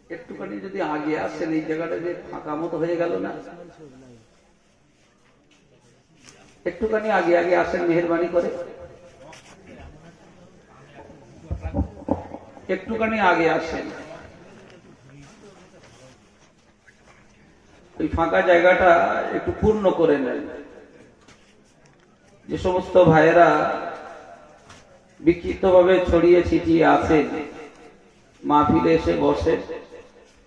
একটুখানি যদি আগে আসেন, এই জায়গাটা যে ফাঁকা মতো হয়ে গেল না, একটুখানি আগে আগে আসেন মেহেরবানি করে, একটুখানি আগে আসেন। ওই ফাঁকা জায়গাটা একটু পূর্ণ করে নেন। যে সমস্ত ভাইয়েরা বিক্ষিপ্তভাবে ছড়িয়ে ছিটিয়ে আছেন, মাহফিলে এসে বসে,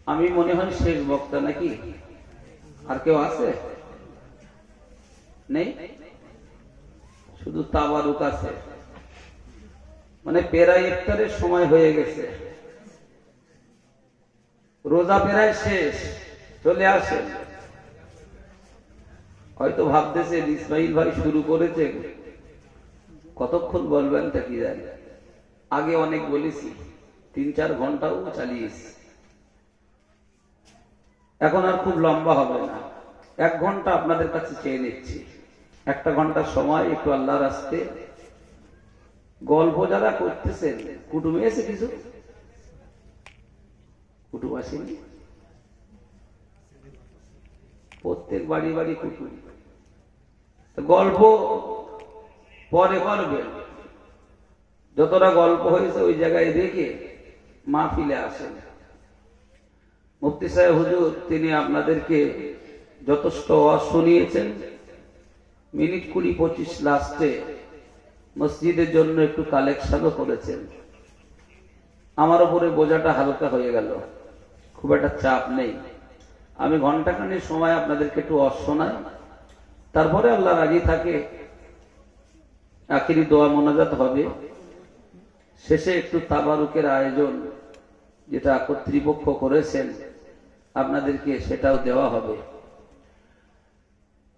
আমি মনে হয় শেষ বক্তা নাকি? আর কেউ আছে? নেই, শুধু তাবারুক আছে। মানে প্রায় ইফতারের সময় হয়ে গেছে, রোজা প্রায় শেষ, চলে আসেন। হয়তো ভাবতেছে ইসমাইল ভাই শুরু করেছে, কতক্ষণ বলবেন তা কি জানি। আগে অনেক বলেছি, 3-4 ঘন্টাও চালিয়েছি। এখন আর খুব লম্বা হবে না, 1 ঘন্টা আপনাদের কাছে চেয়ে নিচ্ছি। 1 ঘন্টার সময় একটু আল্লাহর রাস্তে গল্প যারা করতেছেন, কুটুম এসে কিছু কুটুম আসেনি, প্রত্যেক বাড়ি বাড়ি কুটুম। গল্প পরে করবেন, যতটা গল্প হয়েছে ওই জায়গায় রেখে মাহফিলে আসেন। মুফতি সাহেব হুজুর তিনি আপনাদেরকে যথেষ্ট ওয়াজ শুনিয়েছেন। মিনিট 20-25 লাস্টে মসজিদের জন্য একটু কালেকশনও করেছেন। আমার উপরে বোঝাটা হালকা হয়ে গেল, খুব একটা চাপ নেই। আমি ঘন্টাখানেক সময় আপনাদেরকে একটু ওয়াজ শোনাই, তারপরে আল্লাহ রাজি থাকে আখিরি দোয়া মোনাজাত হবে। শেষে একটু তাবারুকের আয়োজন যেটা কর্তৃপক্ষ করেছেন আপনাদেরকে সেটাও দেওয়া হবে।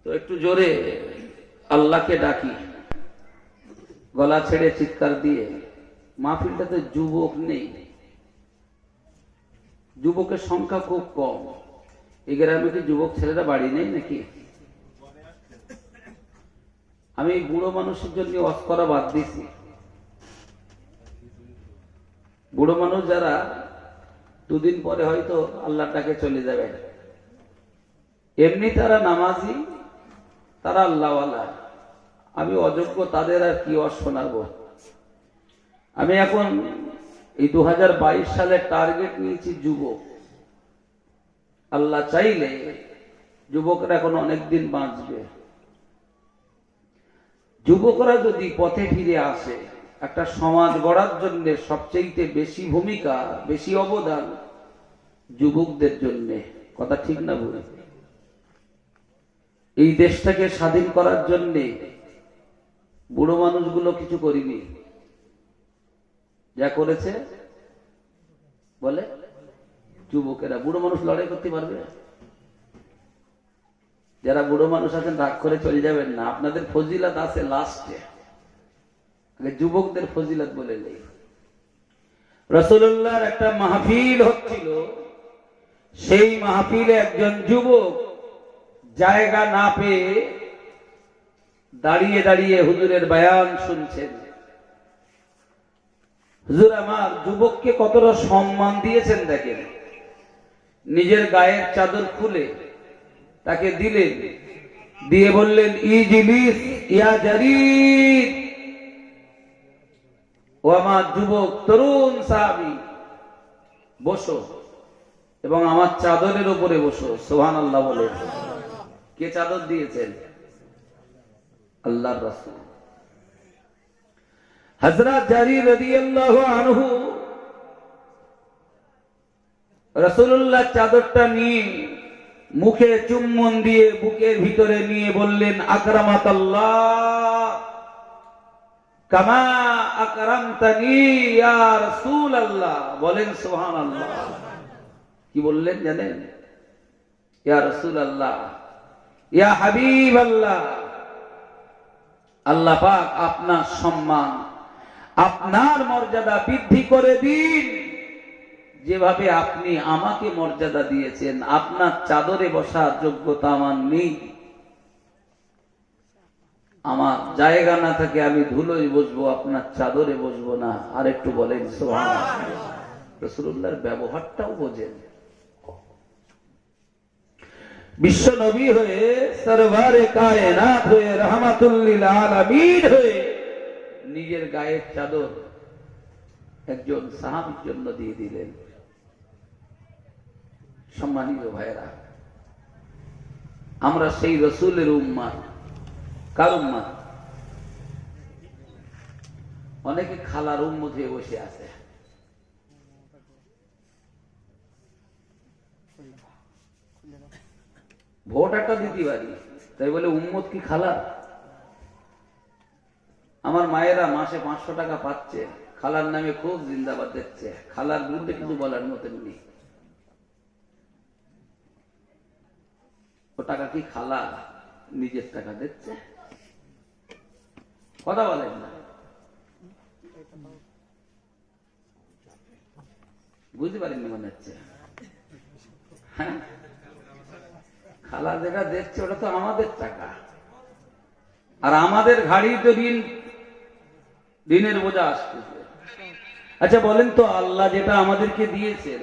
তো একটু জোরে আল্লাহকে ডাকি, গলা ছেড়ে চিৎকার দিয়ে। মাহফিলটাতে যুবক নেই, যুবকের সংখ্যা খুব কম। এই গ্রামে কি যুবক ছেলেরা বাড়ি নেই নাকি? আমি বুড়ো মানুষের জন্য ওয়াজ করা বাদ দিছি। বুড়ো মানুষ যারা 2 দিন পরে হয়তো আল্লাহটাকে চলে যাবে, এমনি তারা নামাজি, তারা আল্লাহওয়ালা। আমি অযোগ্য, তাদের আর কি ওয়াজ শোনাবো। আমি এখন এই 2022 সালের টার্গেট নিয়েছি যুবক। আল্লাহ চাইলে যুবকরা এখন অনেকদিন বাঁচবে। যুবকরা যদি পথে ফিরে আসে, একটা সমাজ গড়ার জন্য সবচেয়ে বেশি ভূমিকা, বেশি অবদান যুবকদের জন্য। কথা ঠিক না ভুল? এই দেশটাকে স্বাধীন করার জন্য বুড়ো মানুষগুলো কিছু করিনি, যা করেছে বলে যুবকেরা। বুড়ো মানুষ লড়াই করতে পারবে? যারা বুড়ো মানুষ আছেন রাগ করে চলে যাবেন না, আপনাদের ফজিলত আছে লাস্টে, আগে যুবকদের ফজিলত বলে নেই। রাসূলুল্লাহর একটা মাহফিল হচ্ছিল, সেই মাহফিলে একজন যুবক জায়গা না পেয়ে দাঁড়িয়ে দাঁড়িয়ে হুজুরের বয়ান শুনছেন। হুজুর আমার যুবককে কতটা সম্মান দিয়েছেন দেখেন। নিজের গায়ের চাদর খুলে তাকে দিলেন, দিয়ে বললেন ইজলিস ইয়া জারির, ও আমার যুবক তরুণ সাহাবী বসো এবং আমার চাদরের উপরে বসো। সুবহানাল্লাহ বলে। কে চাদর দিয়েছেন? আল্লাহর রাসূল। হযরত জারির রাদিয়াল্লাহু আনহু রাসূলুল্লাহ চাদরটা নিয়ে মুখে চুম্বন দিয়ে বুকের ভিতরে নিয়ে বললেন আকরামাকাল্লাহ কামা আকরামতানি ইয়া রাসূলুল্লাহ। বলেন সুবহানাল্লাহ। কি বললেন জানেন? ইয়া রাসূলুল্লাহ, ইয়া হাবিবাল্লাহ, আল্লাহ পাক আপনার সম্মান, আপনার মর্যাদা বৃদ্ধি করে দিন, যেভাবে আপনি আমাকে মর্যাদা দিয়েছেন। আপনার চাদরে বসার যোগ্যতা আমার নেই, আমার জায়গা না থাকে আমি ধুলোয় বসবো, আপনার চাদরে বসবো না। আর একটু বলেন সুবহানাল্লাহ। রাসূলুল্লাহর ব্যবহারটাও বোঝেন। বিশ্ব নবী হয়ে, সরওয়ারে কায়নাত হয়ে, রাহমাতুল লিল আলামিন হয়ে নিজের গায়ের চাদর একজন সাহাবীর জন্য দিয়ে দিলেন। সম্মানিত ভাইরা, আমরা সেই রাসূলের উম্মাত। কার উম্মাত? অনেকে খালার উম্মত হয়ে বসে আছে। ভোট একটা দিতে পারি, তাই বলে উম্মত কি খালা? আমার মায়েরা মাসে 500 টাকা পাচ্ছে, খালার নামে খুব জিন্দাবাদ দিচ্ছে, খালার বিরুদ্ধে কিছু বলার মতন নেই। ও টাকা কি খালা নিজের টাকা দিচ্ছে? কথা বলেন না, বুঝতে পারেননি মনে হচ্ছে। হ্যাঁ, খালা যেটা দিচ্ছে ওটা তো আমাদের টাকা, আর আমাদের ঘাড়ি তো ঋণের বোঝা আসতেছে। আচ্ছা বলেন তো, আল্লাহ যেটা আমাদেরকে দিয়েছেন,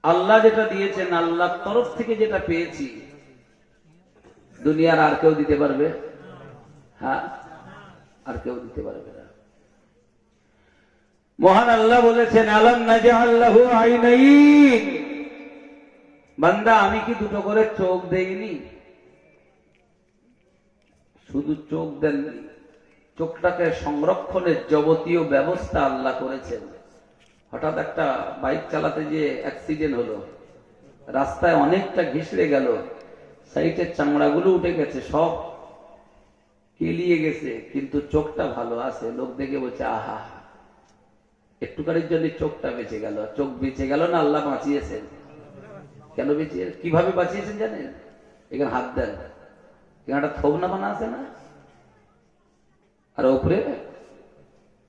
আল্লাহ যেটা দিয়েছেন, আল্লাহর তরফ থেকে যেটা পেয়েছি, দুনিয়ার আর কেউ দিতে পারবে? হ্যাঁ, আর কেউ দিতে পারবে না। মহান আল্লাহ বলেছেন, আলাম নাজআল লাহু আইনাইন, বান্দা আমি কি দুটো করে চোখ দেইনি? শুধু চোখ দেননি, চোখটাকে সংরক্ষণের যাবতীয় ব্যবস্থা আল্লাহ করেছেন। হঠাৎ একটা বাইক চালাতে যে অ্যাক্সিডেন্ট হলো, রাস্তায় অনেকটা ঘিসড়ে গেল, সাইডের চামড়াগুলো উঠে গেছে, সব কেলিয়ে গেছে, কিন্তু চোখটা ভালো আছে। লোক দেখে বলছে, আহা, একটুখানির জন্য চোখটা বেঁচে গেল। চোখ বেঁচে গেল না, আল্লাহ বাঁচিয়েছেন। কেন বেঁচে, কিভাবে বাঁচিয়েছেন জানেন? এখানে হাত দেন, এখানে একটা থোবনা বানা আছে না, আর উপরে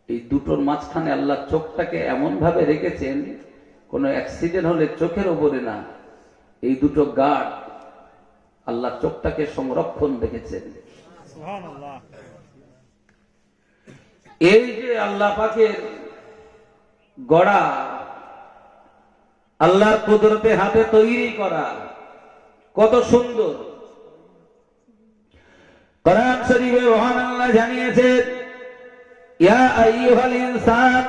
এই দুটোর মাঝখানে আল্লাহ চোখটাকে এমন ভাবে রেখেছেন, কোন অ্যাক্সিডেন্ট হলে চোখের উপরে না, এই দুটো গার্ড আল্লাহ চোখটাকে সংরক্ষণ রেখেছেন। এই যে আল্লাহ পাকের গড়া, আল্লাহর কুদরতে হাতে তৈরি করা, কত সুন্দর। কোরআন শরীফে মহান আল্লাহ জানিয়েছেন, ইয়া আইয়ুহাল ইনসান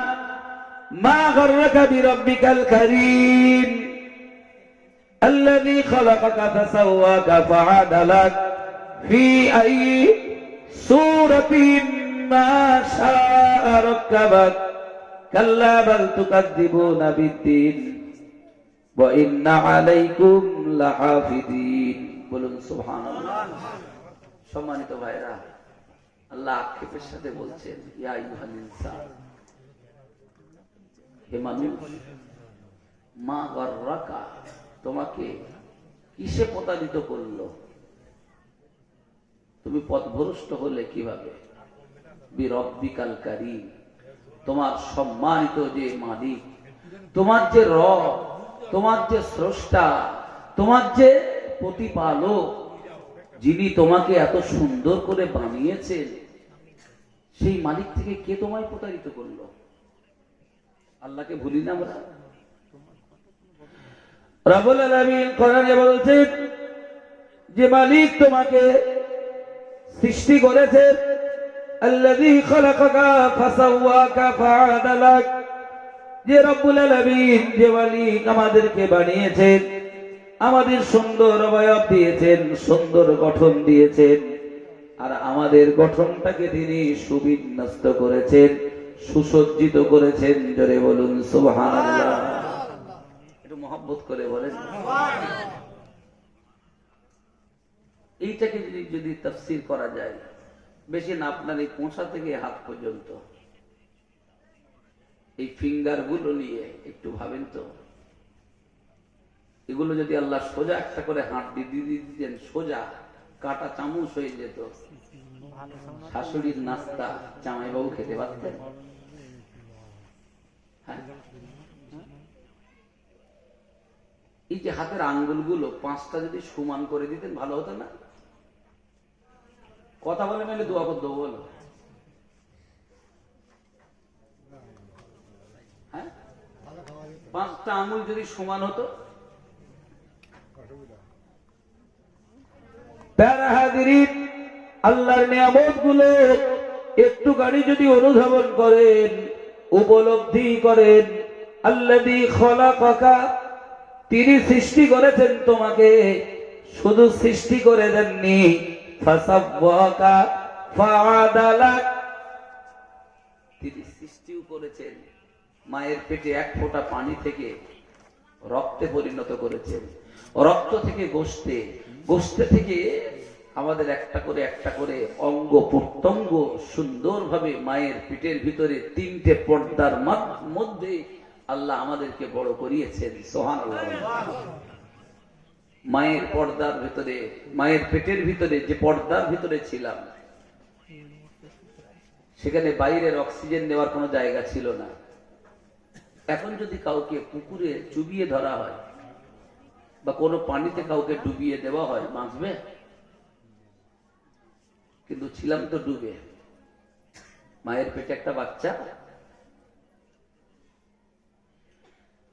মা গাররাকা বিরাব্বিকাল কারীম আল্লাযী খালাকাকা ফাসাওয়াকা ফাআদালাক ফি আইয়ি সূরাতিন মা শাআ রাক্কাবাক কাল্লা বাল তুকাযযিবুনা বিদ্দীন ওয়া ইন্না আলাইকুম লাহাফিযিন। বলুন সুবহানাল্লাহ। সম্মানিত ভাইরা, আল্লাহ আক্ষেপের সাথে বলছেন, ইয়া আইয়ুহাল ইনসান, হে মানুষ, মা গাররাকা, তোমাকে কিসে প্রতারিত করলো? তুমি পথভ্রষ্ট হলে কিভাবে? বিরব্বিকাল কারীম, তোমার সম্মানিত যে মালিক, তোমার যে রব, তোমার যে স্রষ্টা, তোমার যে প্রতিপালক, যিনি তোমাকে এত সুন্দর করে বানিয়েছেন, সেই মালিক থেকে কে তোমায় প্রতারিত করলো? আল্লাহকে ভুলি না আমরা। রব্বুল আলামিন কোরআনে বলছেন, যে মালিক তোমাকে সৃষ্টি করেছে, আল্লাযী খালাকাকা ফাসাওয়াকা ফাআদালাক, যে রব্বুল আলামিন, যে মালিক আমাদেরকে বানিয়েছেন, আমাদের সুন্দর অবয়ব দিয়েছেন, সুন্দর গঠন দিয়েছেন, আর আমাদের গঠনটাকে তিনি সুবিন্যস্ত করেছেন, সুসজ্জিত করেছেন। জোরে বলুন সুবহানাল্লাহ। একটু মহব্বত করে বলেন। এইটাকে যদি তাফসীর করা যায়, বেশি না, আপনার এই কোঁচা থেকে হাত পর্যন্ত, এই ফিঙ্গার গুলো নিয়ে একটু ভাবেন তো, এগুলো যদি আল্লাহ সোজা একটা করে হাত দিয়ে দিতেন, সোজা কাটা চামচ হয়ে যেত, শাশুড়ির নাস্তা জামাইবাবু খেতে পারতেন? হ্যাঁ? এই যে হাতের আঙ্গুলগুলো 5টা যদি সমান করে দিতেন ভালো হতো না? কথা বলে নাহলে দোয়া করতে বলো। 5টা আঙুল যদি সমান হতো। প্যারা হাজিরিন, আল্লাহর নিয়ামতগুলো একটুখানি যদি অনুধাবন করেন, উপলব্ধি করেন, আল্লাযী খলাকাকা, তিনি সৃষ্টি করেছেন তোমাকে, শুধু সৃষ্টি করে দেননি, ফাসাওয়াকা ফাআদালাক, তিনি সৃষ্টিও করেছেন, মায়ের পেটে এক ফোঁটা পানি থেকে রক্তে পরিণত করেছেন, রক্ত থেকে গোশতে, গোশতে থেকে আমাদের একটা করে অঙ্গ প্রত্যঙ্গ সুন্দরভাবে মায়ের পেটের ভিতরে 3টে পর্দার মধ্যে আল্লাহ আমাদেরকে বড় করিয়েছেন। সুবহানাল্লাহ। মায়ের পর্দার ভিতরে, মায়ের পেটের ভিতরে যে পর্দার ভিতরে ছিলাম, সেখানে বাইরের অক্সিজেন নেওয়ার কোনো জায়গা ছিল না। এখন যদি কাউকে পুকুরে চুবিয়ে ধরা হয় বা কোনো পানিতে কাউকে ডুবিয়ে দেওয়া হয়, বাঁচবে? কিন্তু ছিলাম তো ডুবে, মায়ের পেটে একটা বাচ্চা।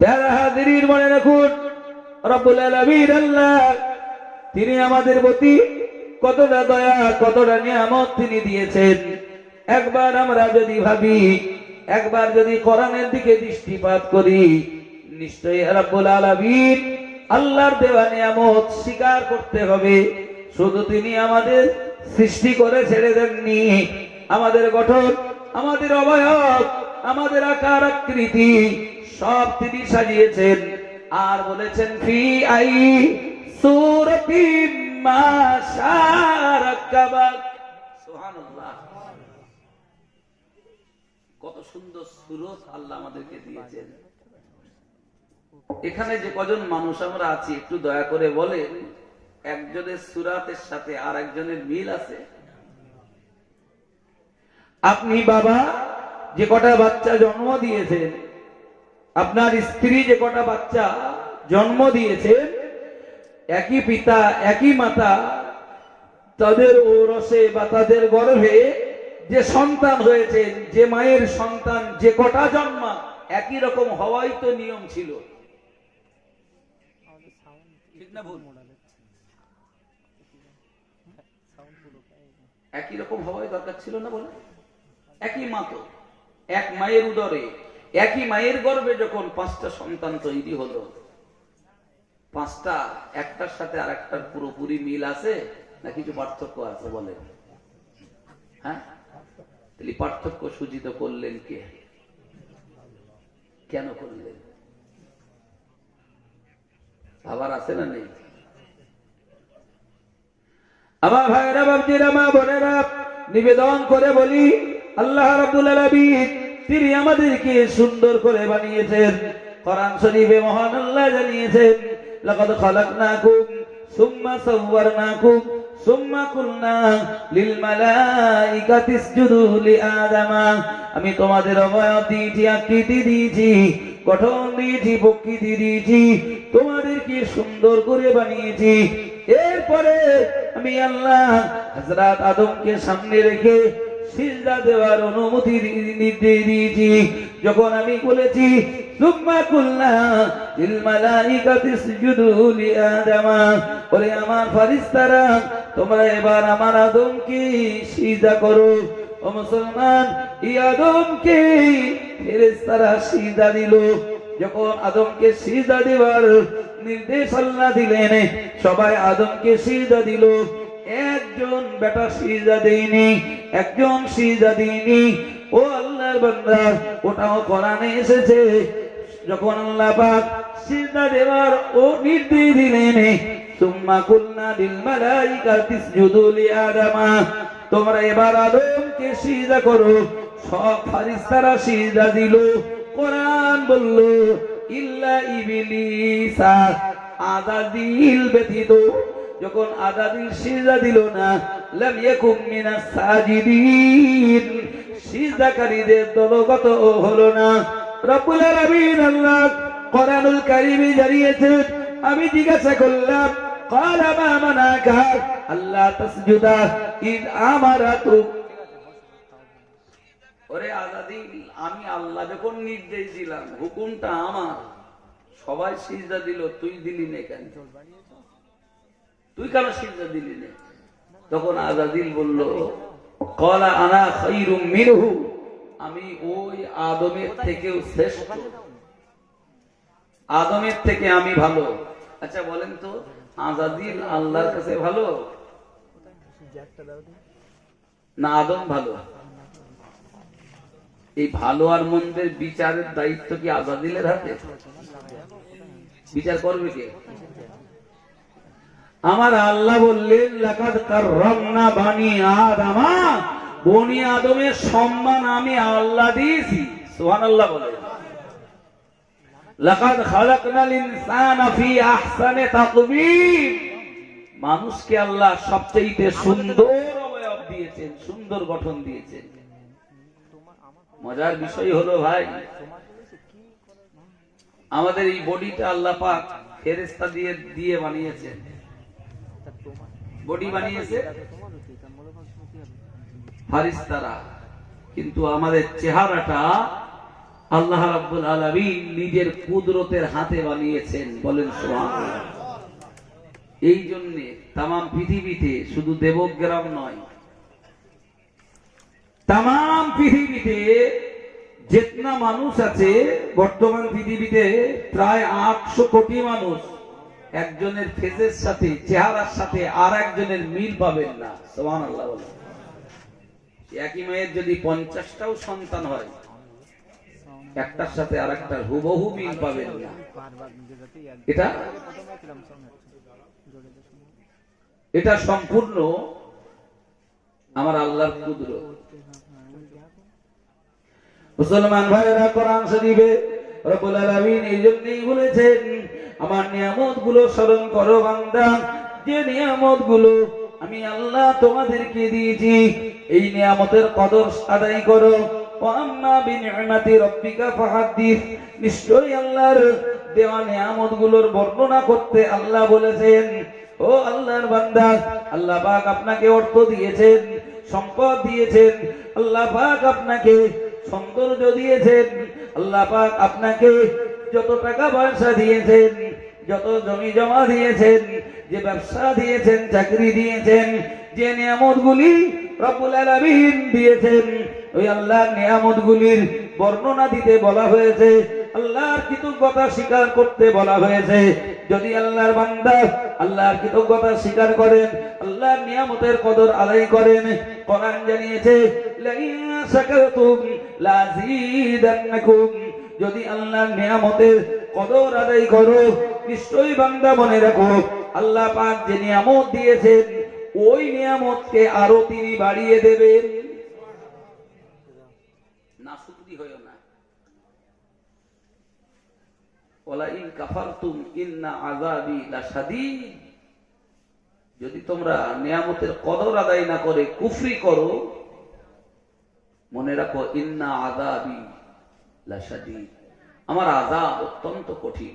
প্যারা হাজিরিন, মনে রাখুন রব্বুল আলামিন আল্লাহ, তিনি আমাদের প্রতি কতটা দয়া, কতটা নিয়ামত তিনি দিয়েছেন। একবার আমরা যদি ভাবি, একবার যদি কোরআনের দিকে দৃষ্টিপাত করি, নিশ্চয়ই রব্বুল আলামিন আল্লাহর দেওয়া নিয়ামত স্বীকার করতে হবে। শুধু তিনি আমাদের সৃষ্টি করে ছেড়ে দেননি, আমাদের গঠন, আমাদের অবয়ব, আমাদের আকার আকৃতি সব তিনি সাজিয়েছেন। আর বলেছেন ফি আই সূরাতিন মা শারাকাবা। সুবহানাল্লাহ, কত সুন্দর সূরত আল্লাহ আমাদেরকে দিয়েছেন। এখানে যে কজন মানুষ আমরা আছি, একটু দয়া করে বলেন, একজনের সূরাতের সাথে আর একজনের মিল আছে? আপনি বাবা যে কটা বাচ্চা জন্ম দিয়েছেন, আপনার স্ত্রী যে কটা বাচ্চা জন্ম দিয়েছেন, একই পিতা একই মাতা, তাদের ঔরসে বা তাদের গর্ভে যে সন্তান হয়েছেন, যে মায়ের সন্তান যে কটা জন্মা, একই রকম হওয়াই তো নিয়ম ছিল, ঠিক না ভুল? একই রকম হওয়াই দরকার ছিল না বলে? একই মা তো, এক মায়ের উদরে, একই মায়ের গর্ভে যখন 5টা সন্তান তৈরি হলো, 5টা একটার সাথে আর একটার পুরোপুরি মিল আছে না কিছু পার্থক্য আছে বলে? হ্যাঁ, তাহলে পার্থক্য সূচিত করলেন কে? কেন করলেন? আবার আছে না নেই? আমার ভাইরা, বাবজিরা, মা বোনেরা, নিবেদন করে বলি, আল্লাহ রাব্বুল আলামিন তিনি আমাদেরকে সুন্দর করে বানিয়েছেন। কোরআন শরীফে মহান আল্লাহ জানিয়েছেন, লাকাদ খালাকনাকুম সুম্মা সাওয়ারনাকুম সুম্মা কুলনা লিল মালাইকাতি ইসজুদু লিআদামা। আমি তোমাদের অবয়ব দিয়েছি, আকৃতি দিয়েছি, গঠন দিয়েছি, প্রকৃতি দিয়েছি, তোমাদেরকে সুন্দর করে বানিয়েছি। এরপরে আমি আল্লাহ হযরত আদমকে সামনে রেখে সিজদা দেওয়ার অনুমতি নির্দেশ দিয়েছি। যখন আমি বলেছি সুম্মা কুলনা লিল মালাইকাতি ইসজুদু লিআদামা, বলে আমার ফেরেশতারা তোমরা এবার আমার আদমকে সিজদা করো। ও মুসলমান, এই আদমকে ফেরেশতারা সিজদা দিল। যখন আদমকে সিজদা দেওয়ার নির্দেশ আল্লাহ দিলেন, সবাই আদমকে সিজদা দিল। একজন বেটা সিজদা দেয়নি, একজন সিজদা দেয়নি। ও আল্লাহর বান্দা, ওটাও কোরআনে এসেছে, যখন আল্লাহ পাক সিজদা দেওয়ার ও নির্দেশ দিলেন, সুম্মা কুলনা লিল মালাইকাতি ইসজুদু লিআদামা, তোমরা এবার আদমকে সিজদা করো। সব ফেরেশতারা সিজদা দিল। কোরআন বলল ইল্লা ইবলিসা, আযাজিল ব্যতীত। যখন আযাজিল সিজদা দিল না, লাম ইয়াকুম মিনাস সাজিদিন, সিজদাকারীদের দলগত হলো না। রব্বুল আলামিন আল্লাহ কোরআনুল কারীমে জানিয়েছেন, আমি জিজ্ঞাসা করলাম ক্বালা মা মানাকা আল্লা তাসজুদা ইয আমারাতুক। ওরে আযাজিল, আমি আল্লাহ যখন নির্দেশ দিলাম, হুকুমটা আমার, সবাই সিজদা দিল, তুই দিলি না কেন? তুই কেন সিজদা দিলি না? তখন আজাদিল বলল, ক্বালা আনা খায়রুম মিনহু, আমি ওই আদমের থেকেও শ্রেষ্ঠ, আদমের থেকে আমি ভালো। আচ্ছা বলেন তো, আজাদিল আল্লাহর কাছে ভালো না আদম ভালো? এই ভালো আর মন্দের বিচারের দায়িত্ব কি আজাদিলের হাতে? বিচার করবে কে? আমার আল্লাহ বললেন, লাকাদ কাররামনা বানি আদমা, বনি আদমের সম্মান আমি আল্লাহ দিয়েছি। সুবহানাল্লাহ বলেন। লাকাদ খালাকনাল ইনসানা ফি আহসানি তাকওয়িম, মানুষকে আল্লাহ সবচেয়ে সুন্দর অবয়ব দিয়েছেন, সুন্দর গঠন দিয়েছেন। মজার বিষয় হলো ভাই, আমাদের এই বডিটা আল্লাহ পাক ফেরেশতা দিয়ে দিয়ে বানিয়েছেন, বডি বানিয়েছে ফারিস্তারা, কিন্তু আমাদের চেহারাটা আল্লাহ রাব্বুল আলামিন নিজের কুদরতের হাতে বানিয়েছেন। বলেন সুবহানাল্লাহ। এই জন্য তাম পৃথিবীতে, শুধু দেবগ্রাম নয়, তাম পৃথিবীতে যেতনা মানুষ আছে, বর্তমান পৃথিবীতে প্রায় 800 কোটি মানুষ, একজনের ফেসের সাথে, চেহারার সাথে আর একজনের মিল পাবেন না। সুবহানাল্লাহ বলেন। একই মায়ের যদি 50টাও সন্তান হয়, একটার সাথে আর একটার হুবহু মিল পাবেন না। এটা সম্পূর্ণ আমার আল্লাহর কুদরত। মুসলমান ভাইরা, কোরআন শরীফে রব্বুল আলামিন এই জন্যই বলেছেন, আমার নিয়ামতগুলো স্মরণ করো বান্দা, যে নিয়ামতগুলো আমি আল্লাহ তোমাদেরকে দিয়েছি, এই নিয়ামতের কদর আদায় করো। ওয়া আম্মা বিনি'মাতি রাব্বিকা ফাহাদ্দিস, নিশ্চয়ই আল্লাহর দেওয়া নিয়ামতগুলোর বর্ণনা করতে আল্লাহ বলেছেন, ও আল্লাহর বান্দা, আল্লাহ পাক আপনাকে অর্থ দিয়েছেন, সম্পদ দিয়েছেন, আল্লাহ পাক আপনাকে সৌন্দর্য দিয়েছেন, আল্লাহ পাক আপনাকে যত টাকা পয়সা দিয়েছেন, যত জমি জমা দিয়েছেন, যে ব্যবসা দিয়েছেন, চাকরি দিয়েছেন, যে নিয়ামতগুলি রব্বুল আলামিন দিয়েছেন, ওই আল্লাহর নিয়ামতগুলির বর্ণনা দিতে বলা হয়েছে, আল্লাহর কৃতজ্ঞতা স্বীকার করতে বলা হয়েছে। যদি আল্লাহর বান্দা আল্লাহর কৃতজ্ঞতা স্বীকার করেন, আল্লাহর নিয়ামতের কদর আদায় করেন, কোরআন জানিয়েছে, লাইন শাকারতুম লাযীদান্নাকুম, যদি আল্লাহর নিয়ামতের কদর আদায় করো, নিশ্চয়ই বান্দা মনে রাখো, আল্লাহ পাক যে নিয়ামত দিয়েছেন, ওই নিয়ামতকে আরো তিনি বাড়িয়ে দেবেন। না শুকরি হয়ো না। ওয়ালা ইন কাফারতুম ইন্না আযাবি লাশাদীদ, যদি তোমরা নিয়ামতের কদর আদায় না করে কুফরি করো, মনে রাখো, ইন্না আযাবি লাশাদীদ, আমার আযাব অত্যন্ত কঠিন।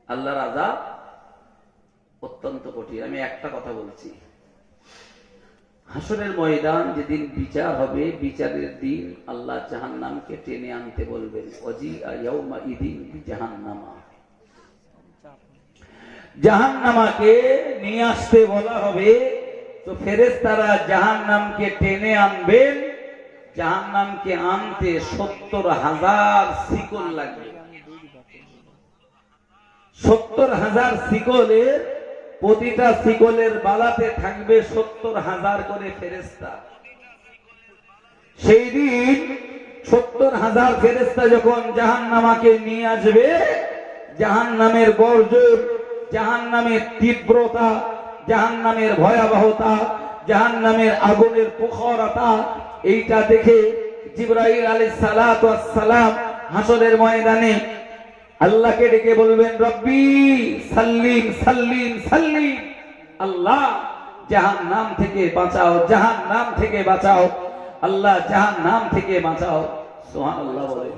আল্লাহর আযাব অত্যন্ত কঠিন। আমি একটা কথা বলছি, হাসরের ময়দান যেদিন বিচার হবে, বিচারের দিন আল্লাহ জাহান্নামকে টেনে আনতে বলবেন, ওয়াজিআ ইয়াউমা ইদিন বিজাহান্নামা, জাহান্নামাকে নিয়ে আসতে বলা হবে। তো ফেরেশতারা জাহান্নামকে টেনে আনবেন। জাহান্নামকে আনতে 70,000 শিকল লাগবে। 70,000 শিকলের, প্রতিটা শিকলের বালাতে থাকবে 70,000 করে ফেরেশতা। সেই দিন 70,000 ফেরেশতা যখন জাহান্নামকে নিয়ে আসবে, জাহান্নামের গর্জন, জাহান্নামের তীব্রতা, জাহান্নামের ভয়াবহতা, জাহান্নামের আগুনের প্রখরতা, এইটা দেখে জিবরাইল আলাইহিস সালাতু ওয়াস সালাম হাসরের ময়দানে আল্লাহকে ডেকে বলবেন, রব্বি সাল্লিম সাল্লিম সাল্লিম, আল্লাহ জাহান্নাম থেকে বাঁচাও, জাহান্নাম থেকে বাঁচাও, আল্লাহ জাহান্নাম থেকে বাঁচাও। সুবহানাল্লাহ বলে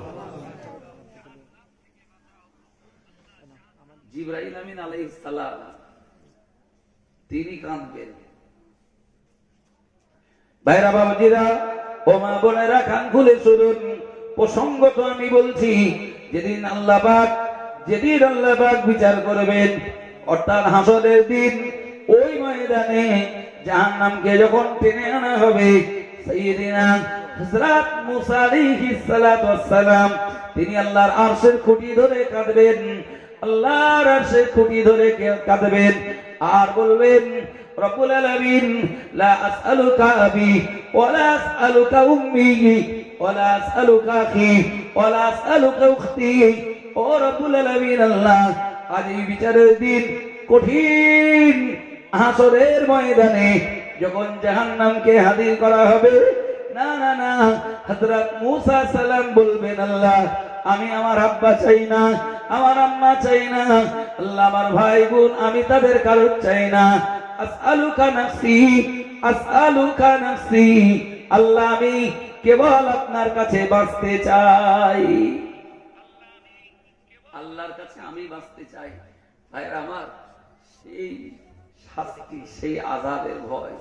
জিবরাইল আমিন আলাইহিস সালাম, তিনি কাঁদবেন। ভাইরা বাবাজিরা, ও মা বোনেরা, কান খুলে শুনুন, প্রসঙ্গত আমি বলছি, যেদিন আল্লাহ পাক যেদিন আল্লাহ পাক বিচার করবেন, অর্থাৎ হাসরের দিন, ওই ময়দানে জাহান্নামকে যখন টেনে আনা হবে, সাইয়্যিদিনা হযরত মুসা আলাইহিস সালাতু ওয়াস সালাম তিনি আল্লাহর আরশের খুঁটি ধরে কাঁদবেন, আল্লাহর আরশের খুঁটি ধরে কাঁদবেন আর বলবেন, রব্বুল আলামিন, লা আসআলুকা আবি ওয়ালা আসআলুকা উম্মি ওয়ালা আসআলুকা আখি ওয়ালা আসআলুকা উখতি। ও রব্বুল আলামিন আল্লাহ, আজ এই বিচারের দিন, কঠিন হাসরের ময়দানে যখন জাহান্নামকে হাজির করা হবে, না না না, হযরত মুসা সালাম বলবেন, আল্লাহ আমি আমার আব্বা চাই না, আমার আম্মা চাই না, আল্লাহ আমার ভাই বোন আমি তাদের কারো চাই না, আসআলুকা নাফসি আসআলুকা নাফসি, আল্লাহ আমি কেবল আপনার কাছে বাঁচতে চাই, আল্লাহর কাছে আমি বাঁচতে চাই। ভাইরা আমার, সেই শাস্তি, সেই আযাবের ভয়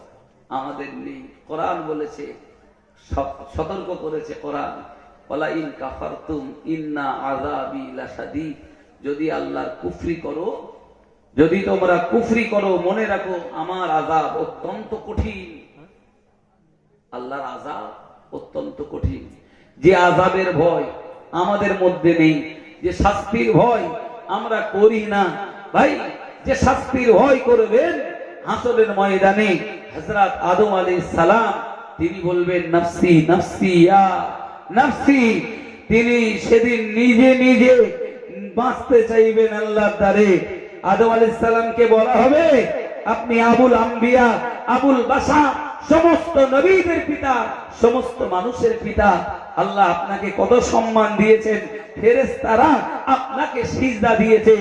আমাদের নেই। কোরআন বলেছে, সতর্ক করেছে কোরআন, ওয়ালা ইন কাফারতুম ইন্না আযাবি লাশাদীদ, যদি আল্লাহর কুফরি করো, যদি তোমরা কুফরি করো, মনে রাখো আমার আযাব অত্যন্ত কঠিন, আল্লাহর আযাব অত্যন্ত কঠিন। যে আযাবের ভয় আমাদের মধ্যে নেই, যে শাস্তির ভয় আমরা করি না, ভাই যে শাস্তির ভয় করবেন হাসরের ময়দানে, হযরত আদম আলাইহিস সালাম তিনি বলবেন, নাফসি নাফসি ইয়া নাফসি, তিনি সেদিন নিজে নিজে বাঁচতে চাইবেন আল্লাহর দ্বারে। আদম আলাইহিস সালামকে বলা হবে, আপনি আবুল আম্বিয়া, আবুল বাশার, সমস্ত নবীদের পিতা, সমস্ত মানুষের পিতা, আল্লাহ আপনাকে কত সম্মান দিয়েছেন, ফেরেশতারা আপনাকে সিজদা দিয়েছে,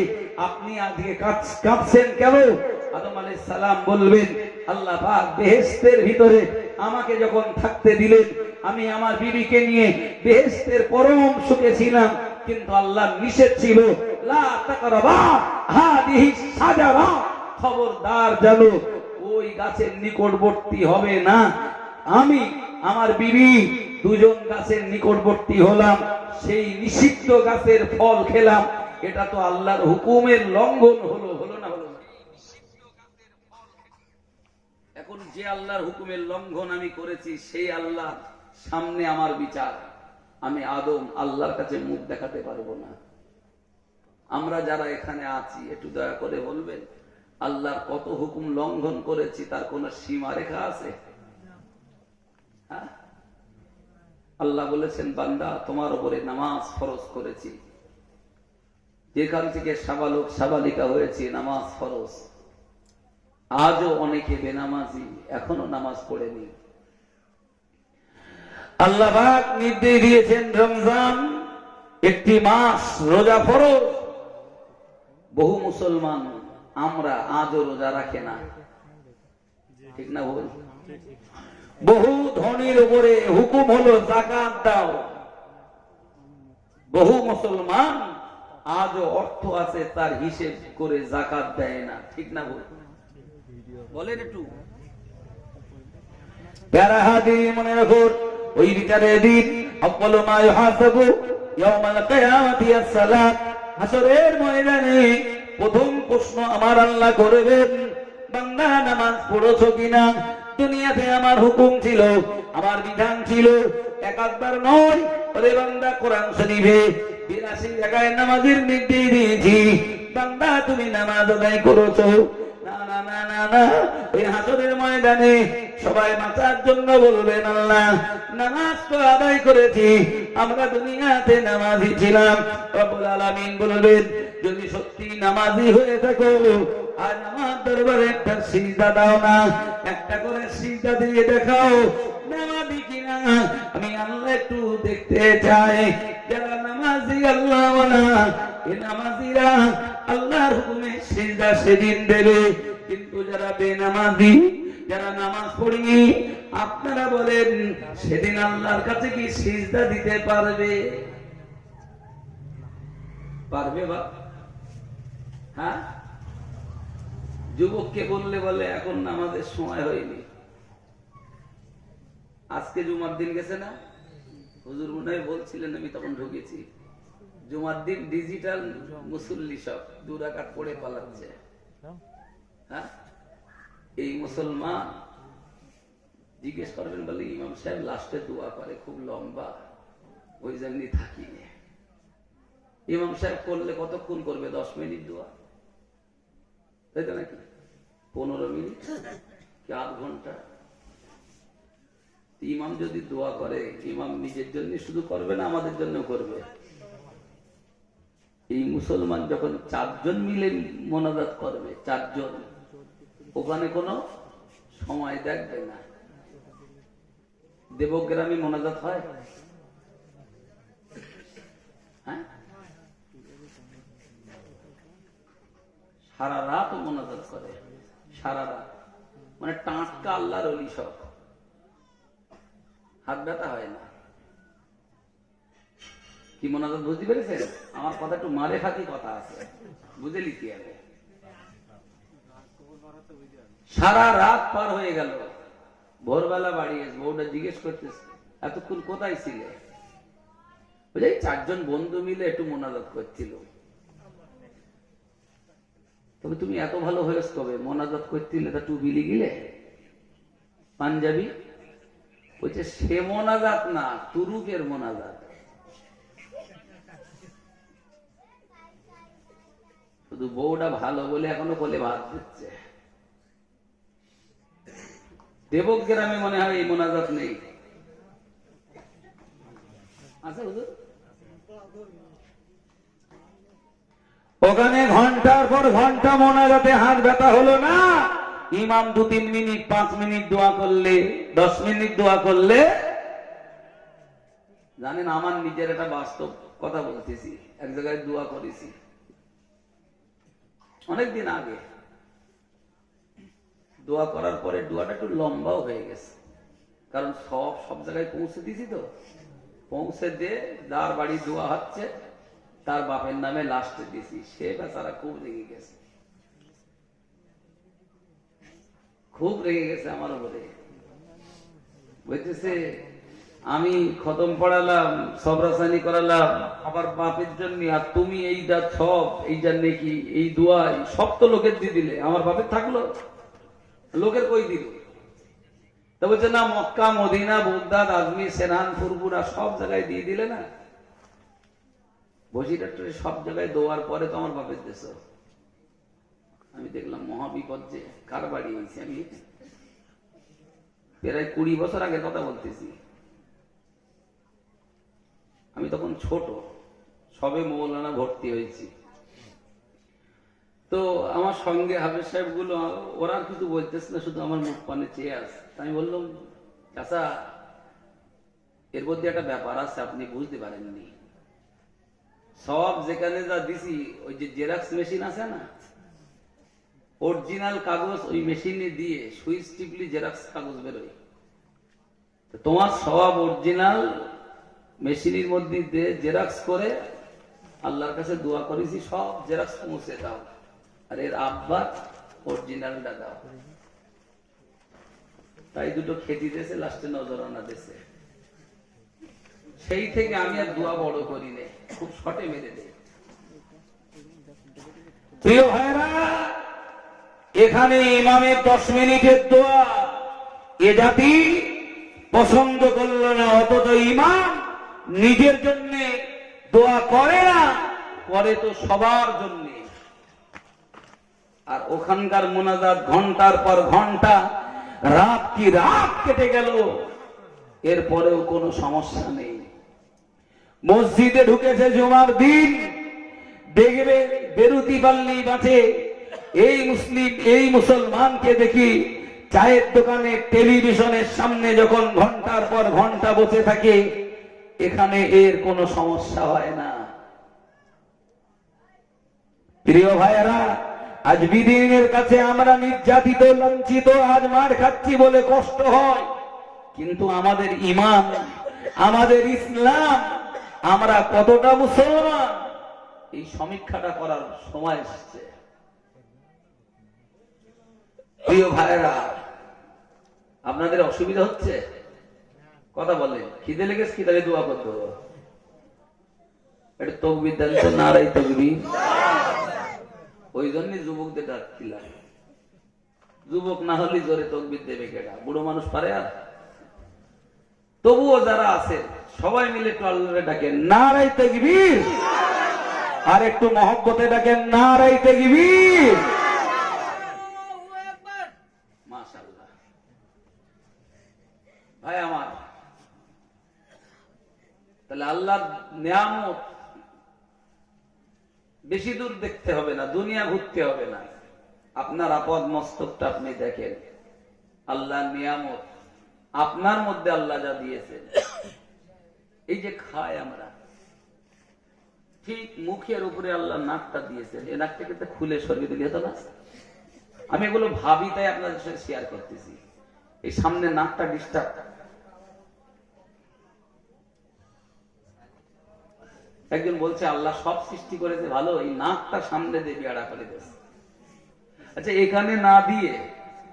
আপনি আজকে কাঁদছেন কেন? আদম আলাইহিস সালাম বলবেন, আল্লাহ পাক বেহেশতের ভিতরে আমাকে যখন থাকতে দিলেন, আমি আমার বিবিকে নিয়ে বেহেশতের পরম সুখে ছিলাম, কিন্তু আল্লাহর নিষেধ ছিল, লা তাকরাবা হাদিহি শাজারা, খবরদার জানো ওই গাছের নিকটবর্তী হবে না। আমি আমার বিবি দুজন গাছের নিকটবর্তী হলাম, সেই নিষিদ্ধ গাছের ফল খেলাম, এটা তো আল্লাহর হুকুমের লঙ্ঘন হলো, হলো না? হলো না? এখন যে আল্লাহর হুকুমের লঙ্ঘন আমি করেছি, সেই আল্লাহ সামনে আমার বিচার, আমি আদম আল্লাহর কাছে মুখ দেখাতে পারবো না। আমরা যারা এখানে আছি একটু দয়া করে বলবেন, আল্লাহর কত হুকুম লঙ্ঘন করেছি, তার কোন সীমা রেখা আছে? আল্লাহ বলেছেন, বান্দা তোমার উপরে নামাজ ফরজ করেছি, যেখান থেকে সাবালক সাবালিকা হয়েছে নামাজ ফরজ। আজও অনেকে বেনামাজি, এখনো নামাজ পড়েনি। আল্লাহ পাক নির্দেশ দিয়েছেন, রমজান একটি মাস, রোজা ফরজ। বহু মুসলমান আমরা আজও রোজা রাখে না, ঠিক না বল? বহু ধনীর উপরে হুকুম হলো যাকাত দাও, বহু মুসলমান আজও অর্থ আছে তার হিসেব করে যাকাত দেয় না, ঠিক না বল? বলেন একটু। প্যারা হাদি মনে রাখো, ওই বিচারের দিন আউয়ালু মা ইউহাসাবু ইয়াউমাল কিয়ামাতি আস-সালাত, হাসরের ময়দানে প্রথম প্রশ্ন আমার আল্লাহ করবেন, বান্দা নামাজ পড়েছো কিনা? দুনিয়াতে আমার হুকুম ছিল, আমার বিধান ছিল, একবার নয়, ওরে বান্দা কোরআন শরীফে 82 জায়গায় নামাজের নির্দেশ দিয়েছি, বান্দা তুমি নামাজ আদায় করেছো? না না না না না, ওই হাসরের ময়দানে সবাই বাঁচার জন্য বলবেন, আল্লাহ নামাজ তো আদায় করেছি, আমরা দুনিয়াতে নামাজি ছিলাম। রব্বুল আলামিন বলবেন, যদি সত্যি নামাজি হয়ে থাকো, আর আমার দরবারে একটা সিজদা দাও না, একটা করে সিজদা দিয়ে দেখাও নামাজি কিনা, আমি আল্লাহ একটু দেখতে চাই। যারা নামাজি আল্লাহ ওয়ালা, এই নামাজিরা আল্লাহর হুকুমে সিজদা সেদিন দেবে, কিন্তু যারা বেনামাজি, যারা নামাজ পড়েনি, আপনারা বলেন সেদিন আল্লাহর কাছে কি সিজদা দিতে পারবে? পারবে বা? হ্যাঁ, যুবককে বললে বলে এখন নামাজের সময় হয়নি। আজকে জুমার দিন গেছে না, হুজুর মনে হয় বলছিলেন, আমি তখন ঢুকেছি, জুমার দিন ডিজিটাল মুসল্লি সব 2 রাকাত পড়ে পালাচ্ছে। হ্যাঁ, এই মুসলমান জিজ্ঞেস করবেন বলে ইমাম সাহেব লাস্টে দোয়া করে খুব লম্বা, ওই জন্য থাকি। ইমাম সাহেব করলে কতক্ষণ করবে? 10 মিনিট দোয়া, তাই তো নাকি? 15 মিনিট কি আধ ঘন্টা? ইমাম যদি দোয়া করে, ইমাম নিজের জন্য শুধু করবে না, আমাদের জন্য করবে। এই মুসলমান যখন 4 জন মিলে মোনাজাত করবে, 4 জন, ওখানে কোনো সময় দেখবে না। দেবগ্রামে মোনাজাত হয়, হ্যাঁ, সারা রাত মোনাজাত করে, সারা রাত, মানে টাটকা আল্লাহর ওলি সব, হাত ব্যথা হয় না। কি মোনাজাত বুঝতে পেরেছেন? আমার কথা একটু মারে ফাঁকি কথা আছে, বুঝে লিখতে হবে। সারা রাত পার হয়ে গেল, ভোরবেলা বাড়ি এসে বউটা জিজ্ঞেস করতেছে এতক্ষণ কোথায় ছিলে? বুঝলি 4 জন বন্ধু মিলে একটু মোনাজাত করছিল। তবে তুমি এত ভালো হয়েছ কবে? মোনাজাত করছিলে তা টুবিলি গিলে পাঞ্জাবি? বলছে সে মোনাজাত না, তুরুকের মোনাজাত। শুধু বউটা ভালো বলে এখনো কোলে ভাত দিচ্ছে। দেবগ্রামে মনে হয় এই মোনাজাত নেই, আছে হুজুর? ওখানে ঘন্টার পর ঘন্টা মোনাজাতে হাত ব্যথা হলো না। ইমাম 2-3 মিনিট 5 মিনিট দোয়া করলে, 10 মিনিট দোয়া করলে, জানেন আমার নিজের একটা বাস্তব কথা বলতেছি। এক জায়গায় দোয়া করেছি অনেকদিন আগে। দোয়া করার পরে দোয়াটা একটু লম্বাও হয়ে গেছে, কারণ সব জায়গায় পৌঁছে দিছি তো। পৌঁছে দিয়ে যার বাড়ি দোয়া হচ্ছে তার বাপের নামে লাস্টে দিছি। সে বেচারা খুব রেগে গেছে, খুব রেগে গেছে আমার উপরে। বলতেছে আমি খতম পড়ালাম, সব রাসায়নিক করালাম আমার বাপের জন্য, আর তুমি এইটা সব এই জন্য কি এই দোয়া সব তো লোকের দিয়ে দিলে, আমার বাপের থাকলো, লোকের কই দিল? তা বলছে না, মক্কা, মদিনা, বগদাদ, আজমির, সেনান, ফুরপুরা সব জায়গায় দিয়ে দিলে না। বসিরহাটে সব জায়গায় দোয়ার পরে তো আমার বাপের দেশ। আমি দেখলাম মহাবিপদ, যে কার বাড়ি হয়েছে। আমি প্রায় 20 বছর আগে কথা বলতেছি। আমি তখন ছোট, সবে মৌলানা ভর্তি হয়েছি। তো আমার সঙ্গে হাফেজ সাহেব গুলো, ওরা আর কিছু বলতেছে না, শুধু আমার মুখ পানে চেয়ে আছে। আমি বললাম চাচা, এর মধ্যে একটা ব্যাপার আছে, আপনি বুঝতে পারেননি। সব যেখানে যা দিছি, ওই যে জেরক্স মেশিন আছে না, অরিজিনাল কাগজ ওই মেশিনে দিয়ে সুইচ টিপলি জেরক্স কাগজ বেরোয়। তোমার সব অরিজিনাল মেশিনের মধ্যে দিয়ে জেরক্স করে আল্লাহর কাছে দোয়া করেছি, সব জেরক্স পৌঁছে দাও, আর এর আব্বা অরিজিনালটা দাও। তাই দুটো খেতে দিয়েছে, লাস্টে নজরানা দিয়েছে। সেই থেকে আমি আর দোয়া বড় করি না, খুব শর্টে মেরে দেয়। প্রিয় ভাইরা, এখানে ইমামের 10 মিনিটের দোয়া এ জাতি পছন্দ করলো না, অথচ ইমাম নিজের জন্য দোয়া করে না, করে তো সবার জন্য। আর ওখানকার মোনাজাত ঘন্টার পর ঘন্টা, রাত কি রাত কেটে গেল, এরপরেও কোনো সমস্যা নেই। মসজিদে ঢুকেছে জুমার দিন, দেখবে বেরুতি পাল্লি বাঁচে। এই মুসলিম, এই মুসলমানকে দেখি চায়ের দোকানে, টেলিভিশনের সামনে যখন ঘন্টার পর ঘন্টা বসে থাকে, এখানে এর কোনো সমস্যা হয় না। প্রিয় ভাইয়েরা, আজ বিদিনের কাছে আমরা নির্যাতিত, লাঞ্ছিত, আজ মার খাচ্ছি বলে কষ্ট হয়, কিন্তু আমাদের ঈমান, আমাদের ইসলাম, আমরা কতটা মুসলমান, এই সমীক্ষাটা করার সময় এসেছে। প্রিয় ভাইয়েরা, আপনাদের অসুবিধা হচ্ছে? কথা বলে খিদে লেগেছে, খিদে দোয়া করতে হবে। এটা তকবির দেন তো, নারাই তকবীর। ওই জন্যই যুবকদের ডাকছিলাম, যুবক না হলে জোরে তকবির দেবে কেডা, বুড়ো মানুষ পারে আর? তবুও যারা আছে সবাই মিলে একটু আল্লাহরে ডাকেন নারাই তাকবীর, আর একটু মহব্বতে ডাকেন নারাই তাকবীর। মাশাআল্লাহ। ভাই আমার, তাহলে আল্লাহর নিয়ামত বেশি দূর দেখতে হবে না, দুনিয়া ঘুরতে হবে না, আপনার আপদ মস্তকটা আপনি দেখেন। আল্লাহর নিয়ামত আপনার মধ্যে আল্লাহ যা দিয়েছেন, এই যে খাই আমরা, ঠিক মুখের উপরে আল্লাহ নাকটা দিয়েছেন, এই নাকটাকে তো খুলে সরিয়ে দিলে হতো না? আমি এগুলো ভাবি তাই আপনাদের সাথে শেয়ার করতেছি। এই সামনে নাকটা ডিস্টার্ব, একজন বলছে আল্লাহ সব সৃষ্টি করেছে ভালো, এই নাকটা সামনে দিয়ে বেড়া করে দিয়েছে। আচ্ছা, এখানে না দিয়ে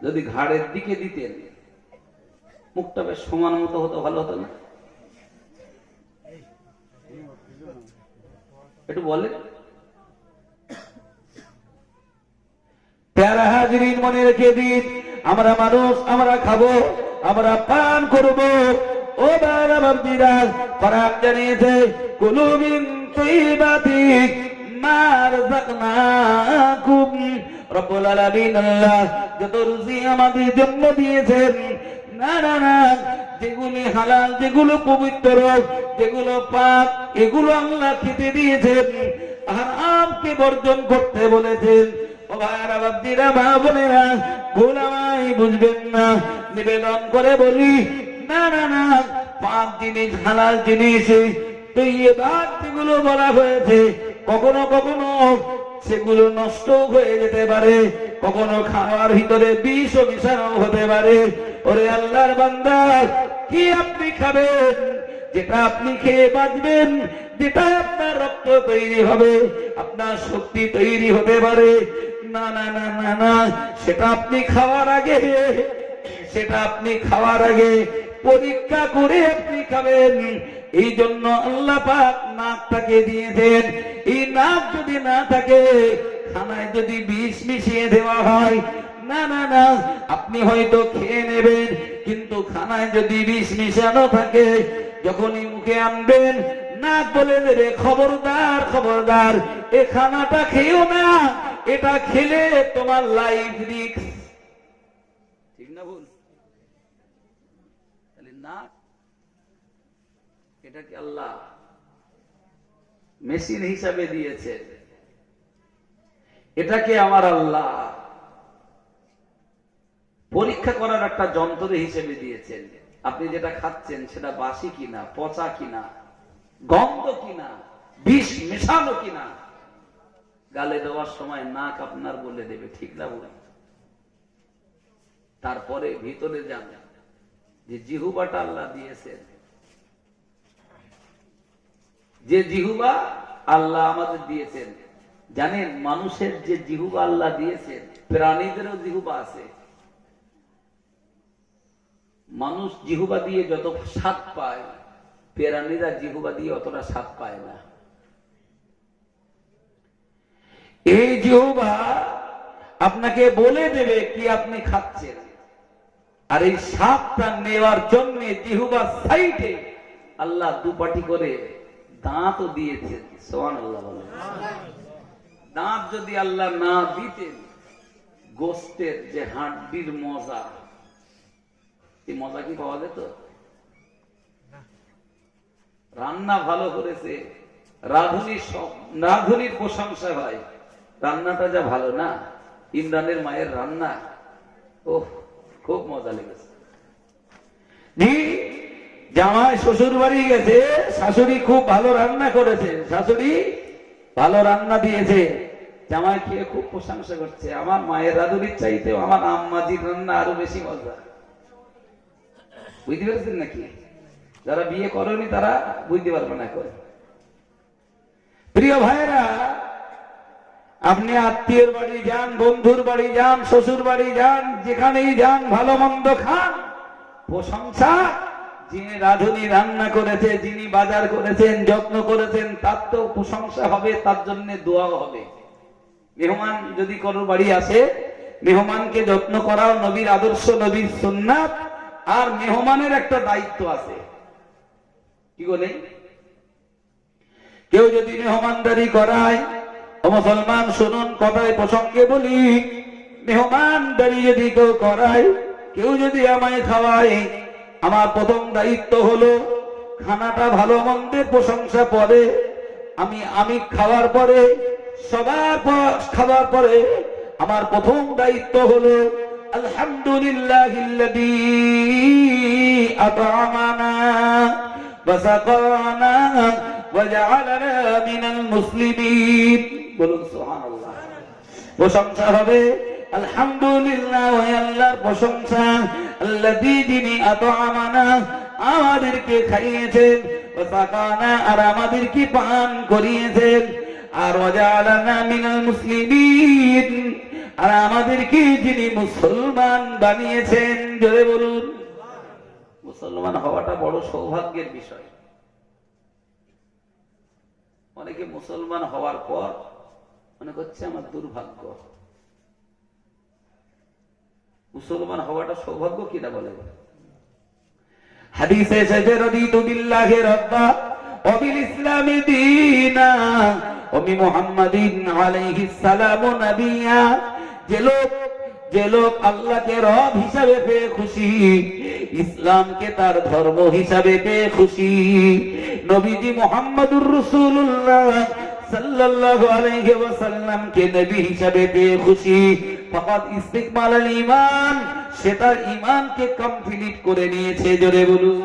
যদি ঘাড়ের দিকে দিতেন, মুখটা বেশ সমান মতো হতো, ভালো হতো না? একটু বলে। প্যারা হাজরিন, মনে রেখে দিন, আমরা মানুষ, আমরা খাবো, আমরা পান করবো। ও বারা বান্দিরা, কোরআন জানিয়েছে কুলু মিন তাইয়্যিবাতি মা রাযাকনাকুম। রব্বুল আলামিন আল্লাহ যত রুজি আমাদের জন্য দিয়েছেন, না না না, যেগুলো হালাল, যেগুলো পবিত্র, যেগুলো পাক, এগুলো আল্লাহ খেতে দিয়েছেন, হারামকে বর্জন করতে বলেছেন। ও ভাইরা বান্দিরা, মা বোনেরা, ভুল আমায় বুঝবেন না, নিবেদন করে বলি, না না না, পাক জিনিস, হালাল জিনিস, তাইয়্যিবাত যেগুলো বলা হয়েছে, কখনো কখনো সেগুলো নষ্ট হয়ে যেতে পারে, কখনো খাওয়ার ভিতরে বিষ মিশানো হতে পারে। ওরে আল্লাহর বান্দা, কি আপনি খাবেন? যেটা আপনি খেয়ে বাঁচবেন, যেটা আপনার রক্ত তৈরি হবে, আপনার শক্তি তৈরি হতে পারে, না না না না না, সেটা আপনি খাওয়ার আগে, সেটা আপনি খাওয়ার আগে পরীক্ষা করে আপনি খাবেন। এই জন্য আল্লাহ পাক নাকটাকে দিয়েছেন। এই নাক যদি না থাকে, খানায় যদি বিষ মিশিয়ে দেওয়া হয়, না না না, আপনি হয়তো খেয়ে নেবেন, কিন্তু খানায় যদি বিষ মিশানো থাকে, যখনই মুখে আনবেন, নাক বলে দেবে খবরদার খবরদার, এ খানাটা খেয়েও না, এটা খেলে তোমার লাইফ রিস্ক। ঠিক না ভুল? তাহলে নাক, এটাকে আল্লাহ মেশিন হিসাবে দিয়েছে, এটাকে আমার আল্লাহ পরীক্ষা করার একটা যন্ত্র হিসেবে দিয়েছেন। আপনি যেটা খাচ্ছেন সেটা বাসি কিনা, পচা কিনা, গন্ধ কিনা, বিষ মেশানো কিনা, গালে দেওয়ার সময় নাক আপনার বলে দেবে, ঠিক না বলে? তারপরে ভিতরে যান, যে জিহুবাটা আল্লাহ দিয়েছেন, যে জিহুবা আল্লাহ আমাদের দিয়েছেন, জানেন মানুষের যে জিহুবা আল্লাহ দিয়েছেন, প্রাণীদেরও জিহুবা আছে। মানুষ জিহুবা দিয়ে যত স্বাদ পায়, প্রাণীরা জিহুবা দিয়ে অতটা স্বাদ পায় না। এই জিহুবা আপনাকে বলে দেবে কি আপনি খাচ্ছেন, আর এই স্বাদটা নেওয়ার জন্য জিহুবা সাইডে আল্লাহ দুপাটি করে দাঁতও দিয়েছেন। সুবহানাল্লাহ বলেন। দাঁত যদি আল্লাহ না দিতেন, গোস্তের যে হাড্ডির মজা, এই মজা কি পাওয়া যেত? রান্না ভালো করেছে, রাঁধুনির প্রশংসা হয়, রান্নাটা যা ভালো না, ইমরানের মায়ের রান্না, ওহ খুব মজা লেগেছে। জামাই শ্বশুর বাড়ি গেছে, শাশুড়ি খুব ভালো রান্না করেছে, শাশুড়ি ভালো রান্না দিয়েছে, জামাই খেয়ে খুব প্রশংসা করছে, আমার মায়ের রাঁধুনির চাইতেও আমার আম্মাজির রান্না আরো বেশি মজা। বুঝতে পেরেছেন নাকি? যারা বিয়ে করেনি তারা বুঝতে পারবে না। করে প্রিয় ভাইরা, আপনি আত্মীয়ের বাড়ি যান, বন্ধুর বাড়ি যান, শ্বশুর বাড়ি যান, যেখানেই যান, ভালো মন্দ খান, প্রশংসা যিনি রাঁধুনি রান্না করেছে, যিনি বাজার করেছেন, যত্ন করেছেন, তার তো প্রশংসা হবে, তার জন্য দোয়াও হবে। মেহমান যদি কারোর বাড়ি আসে, মেহমানকে যত্ন করাও নবীর আদর্শ, নবীর সুন্নাত। আর মেহমানের একটা দায়িত্ব আছে, কি বলে, কেউ যদি মেহমানদারি করায়, ও মুসলমান শুনুন, কথায় প্রসঙ্গে বলি, মেহমানদারি যদি কেউ করায়, কেউ যদি আমায় খাওয়ায়, আমার প্রথম দায়িত্ব হলো খানাটা ভালো মন্দের প্রশংসা পরে, আমি খাওয়ার পরে, সবার খাওয়ার পরে আমার প্রথম দায়িত্ব হলো আলহামদুলিল্লাহিল্লাযী আত'আমানা ওয়া সাকানা ওয়া জা'আলানা মিনাল মুসলিমিন। বলুন সুবহানাল্লাহ। প্রশংসা হবে আলহামদুলিল্লাহ, ওয়া আল্লাহর প্রশংসা, আল্লাযী যিনি আত'আমানা আমাদেরকে খাইয়েছেন, ওয়া সাকানা আর আমাদেরকে পান করিয়েছেন, আর ওয়া জা'আলানা মিনাল মুসলিমিন আর আমাদেরকে যিনি মুসলমান বানিয়েছেন। জোরে বলুন। মুসলমান হওয়াটা বড় সৌভাগ্যের বিষয়। অনেকে মুসলমান হওয়ার পর মনে করছে আমার দুর্ভাগ্য। মুসলমান হওয়াটা সৌভাগ্য কিনা বলে? হাদিসে এসেছে রাদিতু বিল্লাহি রাব্বা ওয়া বিল ইসলামি দীনা ওয়া বি মুহাম্মাদিন আলাইহিস সালামু নাবিয়্যা। যে লোক আল্লাহকে রব হিসাবে পেয়ে খুশি, ইসলামকে তার ধর্ম হিসাবে পেয়ে খুশি, নবীজি মুহাম্মদুর রাসূলুল্লাহ সাল্লাল্লাহু আলাইহি ওয়াসাল্লামকে নবী হিসাবে পেয়ে খুশি, ফাকাদ ইস্তিকমালাল ঈমান, সে তার ঈমানকে কমপ্লিট করে নিয়েছে। জোরে বলুন।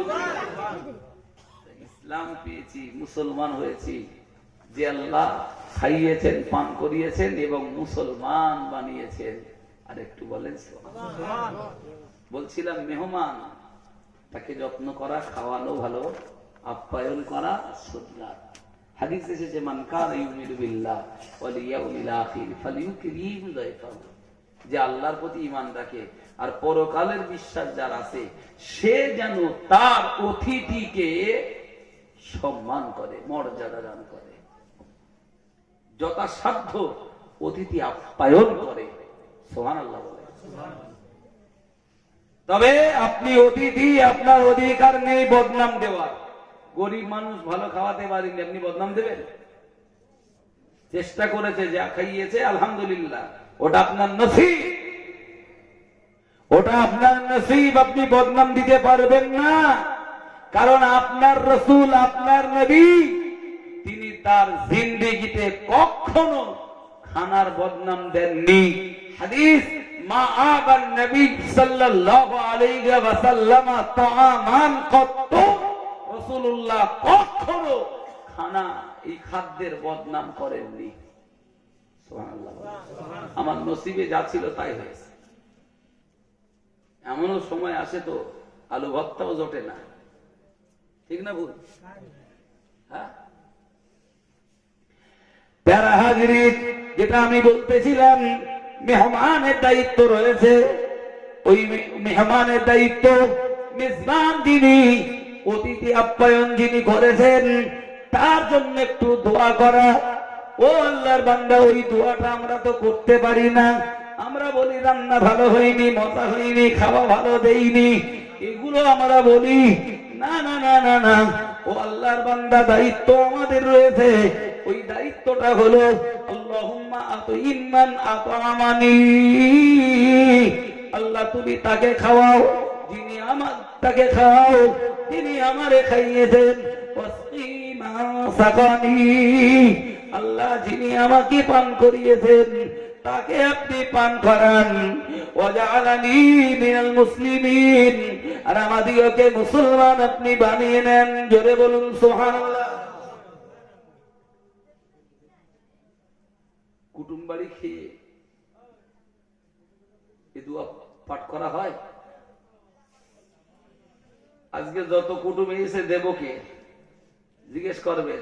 ইসলাম পেয়েছি, মুসলমান হয়েছি, যে আল্লাহ খাইয়েছেন, পান করিয়েছেন এবং মুসলমান বানিয়েছেন। আর একটু বলেন সুবহানাল্লাহ। বলছিলাম মেহমান, তাকে যত্ন করা, খাওয়ানো ভালো, আপ্যায়ন করা সুন্নাত। হাদিস এসেছে মান কানা ইউমিনু বিল্লাহ ওয়াল ইয়াউমিল আখির ফালিউকরিম যায়ফাহু। যে আল্লাহর প্রতি ঈমান রাখে আর পরকালের বিশ্বাস যার আছে, সে যেন তার অতিথিকে সম্মান করে, মর্যাদা দান করে, যথাসাধ্য অতিথি আপ্যায়ন করে। সুবহানাল্লাহ বলে। তবে আপনি অতিথি, আপনার অধিকার নেই বদনাম দেওয়ার। গরিব মানুষ ভালো খাওয়াতে পারেনি, আপনি বদনাম দেবেন? চেষ্টা করেছে, যা খাইয়েছে আলহামদুলিল্লাহ, ওটা আপনার নসিব, ওটা আপনার নসিব, আপনি বদনাম দিতে পারবেন না। কারণ আপনার রাসূল, আপনার নবী, তিনি তার জিন্দেগিতে কখনো খানার বদনাম দেননি। হাদিস মা আবান নবী সাল্লাল্লাহু আলাইহি ওয়াসাল্লাম তাআমান কত, রাসূলুল্লাহ কখনো খানা, এই খাদ্যের বদনাম করেননি। সুবহানাল্লাহ। আমার নসিবে যা ছিল তাই হয়েছে। এমনও সময় আসে তো আলু ভর্তাও জোটে না, ঠিক না ভুল? হ্যাঁ, প্যারা হাজরিন, যেটা আমি বলতেছিলাম, মেহমানের দায়িত্ব রয়েছে। ওই মেহমানের দায়িত্ব, মেজবান যিনি, অতিথি আপ্যায়ন যিনি করেছেন, তার জন্য একটু দোয়া করা। ও আল্লাহর বান্দা, ওই দোয়াটা আমরা তো করতে পারি না। আমরা বলি রান্না ভালো হয়নি, মজা হয়নি, খাওয়া ভালো দেইনি, এগুলো আমরা বলি। না না না না না, ও আল্লাহর বান্দা, দায়িত্ব আমাদের রয়েছে। ওই দায়িত্বটা হলো আল্লাহুম্মা আতইম মান আত'আমানি, আল্লাহ তুমি তাকে খাওয়াও যিনি তাকে খাওয়াও যিনি আমারে খাইয়েছেন। ওয়াসকি মান সাকানি, আল্লাহ যিনি আমাকে পান করিয়েছেন, তাকে আপনি পান করান। ওয়াজআলানি মিনাল মুসলিমিন, আর আমাদিগকে মুসলমান আপনি বানিয়ে নেন। জোরে বলুন সুবহানাল্লাহ। কুটুম বাড়ি খেয়ে এই দোয়া পাঠ করা হয়। আজকে যত কুটুম এসে দেব কে জিজ্ঞেস করবে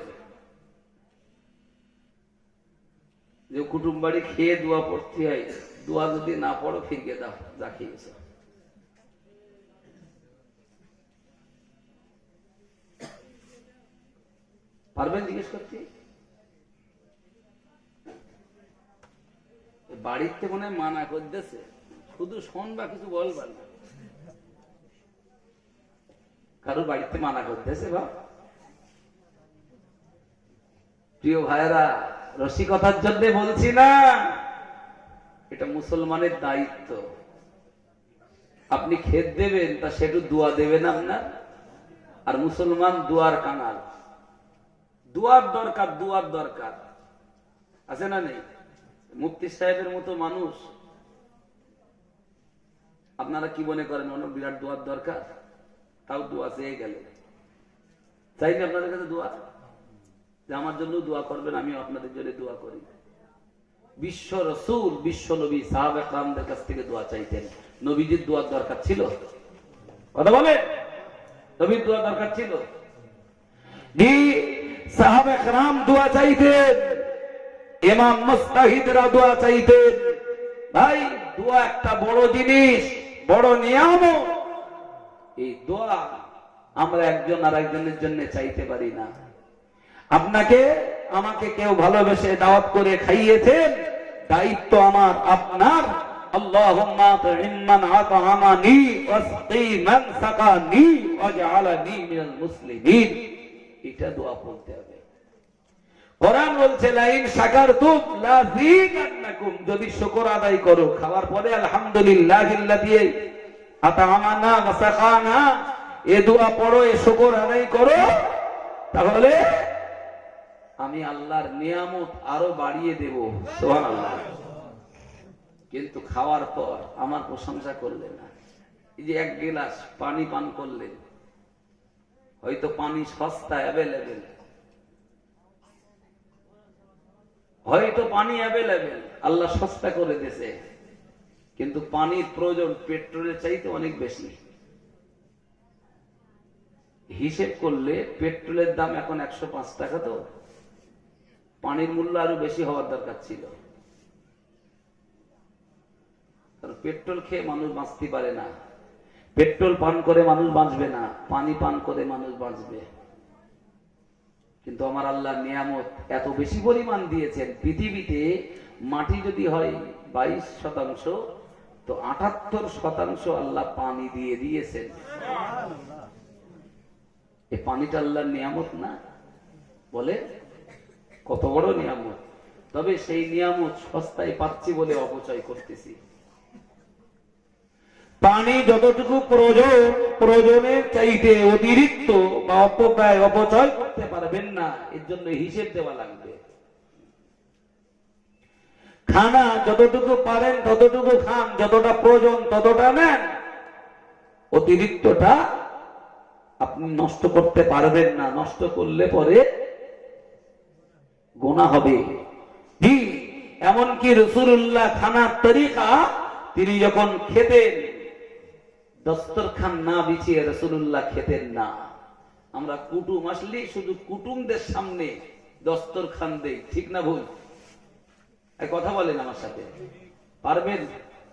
যে কুটুম বাড়ি খেয়ে দোয়া পড়তে হয়, দোয়া যদি না পড়ো ফিরিয়ে দাও যা খেয়েছ। পারবেন জিজ্ঞেস করছি? বাড়িতে মনে হয় মানা করতেছে, শুধু শোন বা কিছু বলবার না। কারো বাড়িতে মানা করতেছে বা? প্রিয় ভাইরা, রসিকতার জন্য বলছি না, এটা মুসলমানের দায়িত্ব। আপনি খেত দেবেন, তা সেটু দোয়া দেবেন আপনার। আর মুসলমান দুয়ার কাঙাল, দুয়ার দরকার, দুয়ার দরকার আছে না নেই? মুফতি সাহেবের মতো মানুষ, আপনারা কি মনে করেন ওনার বিরাট দুয়ার দরকার? তাও দোয়া চেয়ে গেল, চাইনি আপনাদের কাছে দোয়া, যে আমার জন্য দোয়া করবেন, আমি আপনাদের জন্য দোয়া করি। বিশ্ব রসূল, বিশ্ব নবী সাহাবা কেরামদের কাছ থেকে দোয়া চাইতেন। নবীজির দোয়ার দরকার ছিল? কথা বলে, নবীর দোয়া দরকার ছিল? জি, সাহাবা কেরাম দোয়া চাইতেন, ইমাম মুজতাহিদরা দোয়া চাইতেন। ভাই, দোয়া একটা বড় জিনিস, বড় নিয়ামত। এই দোয়া আমরা একজন আর একজনের জন্য চাইতে পারি না। আপনাকে আমাকে কেউ ভালোবেসে দাওয়াত করে খাইয়েছেন, দায়িত্ব আমার আপনার। আল্লাহুম্মা তু'imman আত'আমানি ওয়াসকি মান সাকানি ওয়াজআলনি মিনাল মুসলিমিন, এটা দোয়া পড়তে হবে। কোরআন বলছে লাইন শাকারতুম লাযীদান্নাকুম, যদি শুকর আদায় করো, খাওয়ার পরে আলহামদুলিল্লাহিল্লাযী আত'আমানা ওয়া সাকানা, এ দোয়া পড়ো, এ শুকর আদায় করো, তাহলে আমি আল্লাহর নিয়ামত আরো বাড়িয়ে দেব। সুবহানাল্লাহ। কিন্তু খাওয়ার পর আমার প্রশংসা করলেন না। এই যে এক গ্লাস পানি পান করলেন, হয়তো পানি সস্তা অ্যাভেলেবেল, হয়তো পানি অ্যাভেলেবেল, আল্লাহ সস্তা করে দিয়েছে, কিন্তু পানির প্রয়োজন পেট্রোলের চাইতে অনেক বেশি। হিসেব করলে পেট্রোলের দাম এখন 105 টাকা, তো পানির মূল্য আরো বেশি হওয়ার দরকার ছিল। কারণ পেট্রোল খেয়ে মানুষ বাঁচতে পারে না, পেট্রোল পান করে মানুষ বাঁচবে না, পানি পান করে মানুষ বাঁচবে। কিন্তু আমার আল্লাহর নিয়ামত এত বেশি পরিমাণ দিয়েছেন। পৃথিবীতে মাটি যদি হয় 22%, তো 78% আল্লাহ পানি দিয়ে দিয়েছেন। এই পানিটা আল্লাহর নিয়ামত না? বলে কত বড় নিয়ামত। তবে সেই নিয়ামত সস্তায় পাচ্ছি বলে অপচয় করতেছি। পানি যতটুকু প্রয়োজন, প্রয়োজনের চাইতে অতিরিক্ত বা অপব্যয়, অপচয় করতে পারবেন না, এর জন্য হিসেব দেওয়া লাগবে। খানা যতটুকু পারেন ততটুকু খান, যতটা প্রয়োজন ততটা নেন, অতিরিক্তটা আপনি নষ্ট করতে পারবেন না। নষ্ট করলে পরে গুনাহ হবে। জি, এমনকি রাসূলুল্লাহ খানার তরিকা, তিনি যখন খেতেন, দস্তরখান না বিছিয়ে রাসূলুল্লাহ খেতেন না। আমরা কুটুম আসলে শুধু কুটুমদের সামনে দস্তরখান দেই, ঠিক না ভুল? এই কথা বলেন আমার সাথে, পারবেন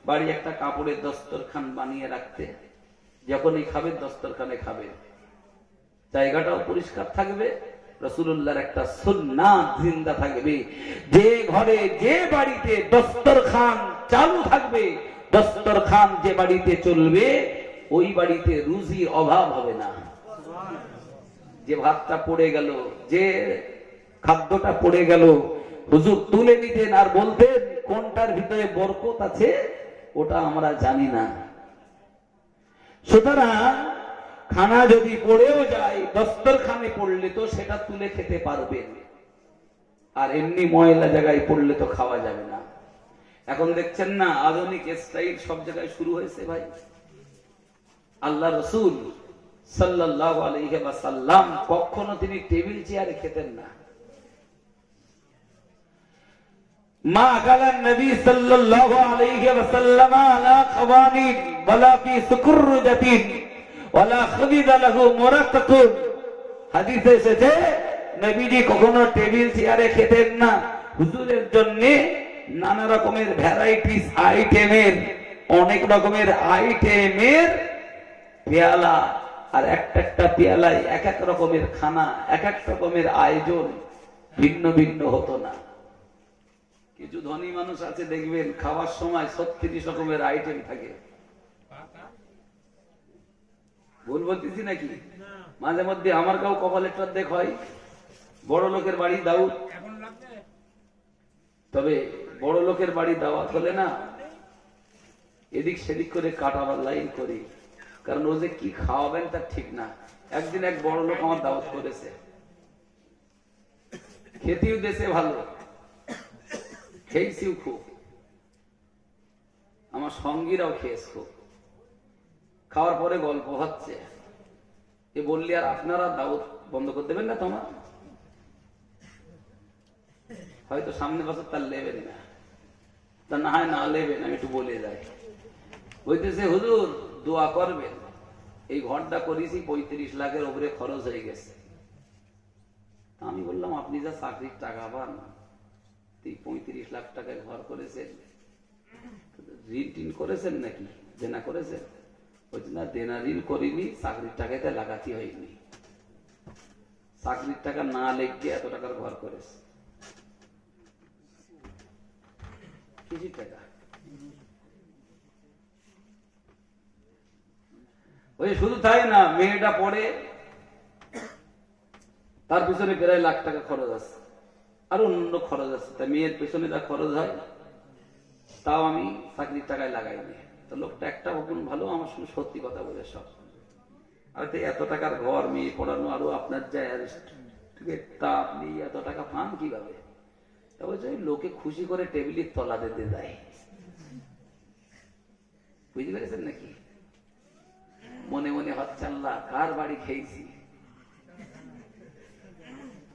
বাড়ি একটা কাপড়ের দস্তরখান বানিয়ে রাখতে? যখনই খাবেন দস্তরখানে খাবেন, জায়গাটাও পরিষ্কার থাকবে, রাসূলুল্লাহর একটা সুন্নাত জিন্দা থাকবে। যে ঘরে, যে বাড়িতে দস্তরখান চালু থাকবে, দস্তরখান যে বাড়িতে চলবে, ওই বাড়িতে রুজির অভাব হবে না। যে ভাতটা পড়ে গেল, যে খাদ্যটা পড়ে গেল, হুজুর তুলে নিতেন আর বলতেন কোনটার ভিতরে বরকত আছে ওটা আমরা জানি না। সুতরাং খানা যদি পড়েও যায়, দস্তরখানে পড়লে তো সেটা তুলে খেতে পারবেন, আর এমনি ময়লা জায়গায় পড়লে তো খাওয়া যাবে না। এখন দেখছেন না আধুনিক স্টাইল সব জায়গায় শুরু হয়েছে ভাই। আল্লাহ রাসূল সাল্লাল্লাহু আলাইহি ওয়াসাল্লাম কখনো তিনি টেবিল চেয়ারে খেতেন না। মা কালান নবী সাল্লাল্লাহু আলাইহি ওয়াসাল্লাম আলা খাওয়ানিন ওয়ালা ফি সুকুরজাতিন ওয়ালা খাদিদা লাহু মুরাক্কাতুন। হাদিসে এসেছে নবীজি কখনো টেবিল চেয়ারে খেতেন না। হুজুরের জন্য নানা রকমের ভ্যারাইটিস আইটেমের, অনেক রকমের আইটেমের পেয়ালা, আর একটা একটা পেয়ালায় এক এক রকমের খানা, এক এক রকমের আয়োজন, ভিন্ন ভিন্ন হতো না। কিছু ধনী মানুষ আছে দেখবেন খাওয়ার সময় 36 রকমের আইটেম থাকে। ভুল বলতেছি নাকি? মাঝে মধ্যে আমার কাউ কপালের দেখ হয়, বড় লোকের বাড়ি দাউদ, তবে বড় লোকের বাড়ি দাওয়াত হলে না এদিক সেদিক করে কাটাবার লাইন করি, কারণ ও যে কি খাওয়াবেন তার ঠিক না। একদিন এক বড় লোক আমার দাওয়াত করেছে, খেতেও দেশে ভালো, খেয়েছিও খুব, আমার সঙ্গীরাও খেয়েছে খুব। খাওয়ার পরে গল্প হচ্ছে, এ বললি আর আপনারা দাওয়াত বন্ধ করে দেবেন না তোমার? হয়তো সামনে বছর তার লেবেন না, তা না হয় না লেবেন, আমি একটু বলে যাই। বলতেছে হুজুর দোয়া করবেন, এই ঘরটা করেছি 35 লাখের উপরে খরচ হয়ে গেছে। আমি বললাম আপনি যা চাকরির টাকা পান, 35 লাখ টাকায় ঘর করেছেন, ঋণ টিন করেছেন নাকি, দেনা করেছেন? বলছি না, দেনা ঋণ করিনি, চাকরির টাকাতে লাগাতে হয়নি, চাকরির টাকা না লেগে এত টাকার ঘর করেছে। কিছু টাকা ওই শুধু তাই না, মেয়েটা পড়ে, তার পিছনে প্রায় লাখ টাকা খরচ আছে, আর অন্য খরচ আছে, তা মেয়ের পিছনে যা খরচ হয় তাও আমি চাকরির টাকায় লাগাইনি। তো লোকটা একটা গুণ ভালো, আমার সঙ্গে সত্যি কথা বলে সব। আর এত টাকার ঘর, মেয়ে পড়ানো, আরো আপনার যায় তা আপনি এত টাকা পান কিভাবে? তা বলছে লোকে খুশি করে টেবিলের তলা দিতে দেয়। বুঝতে পেরেছেন নাকি? মনে মনে হচ্ছে আল্লাহ কার বাড়ি খেয়েছি,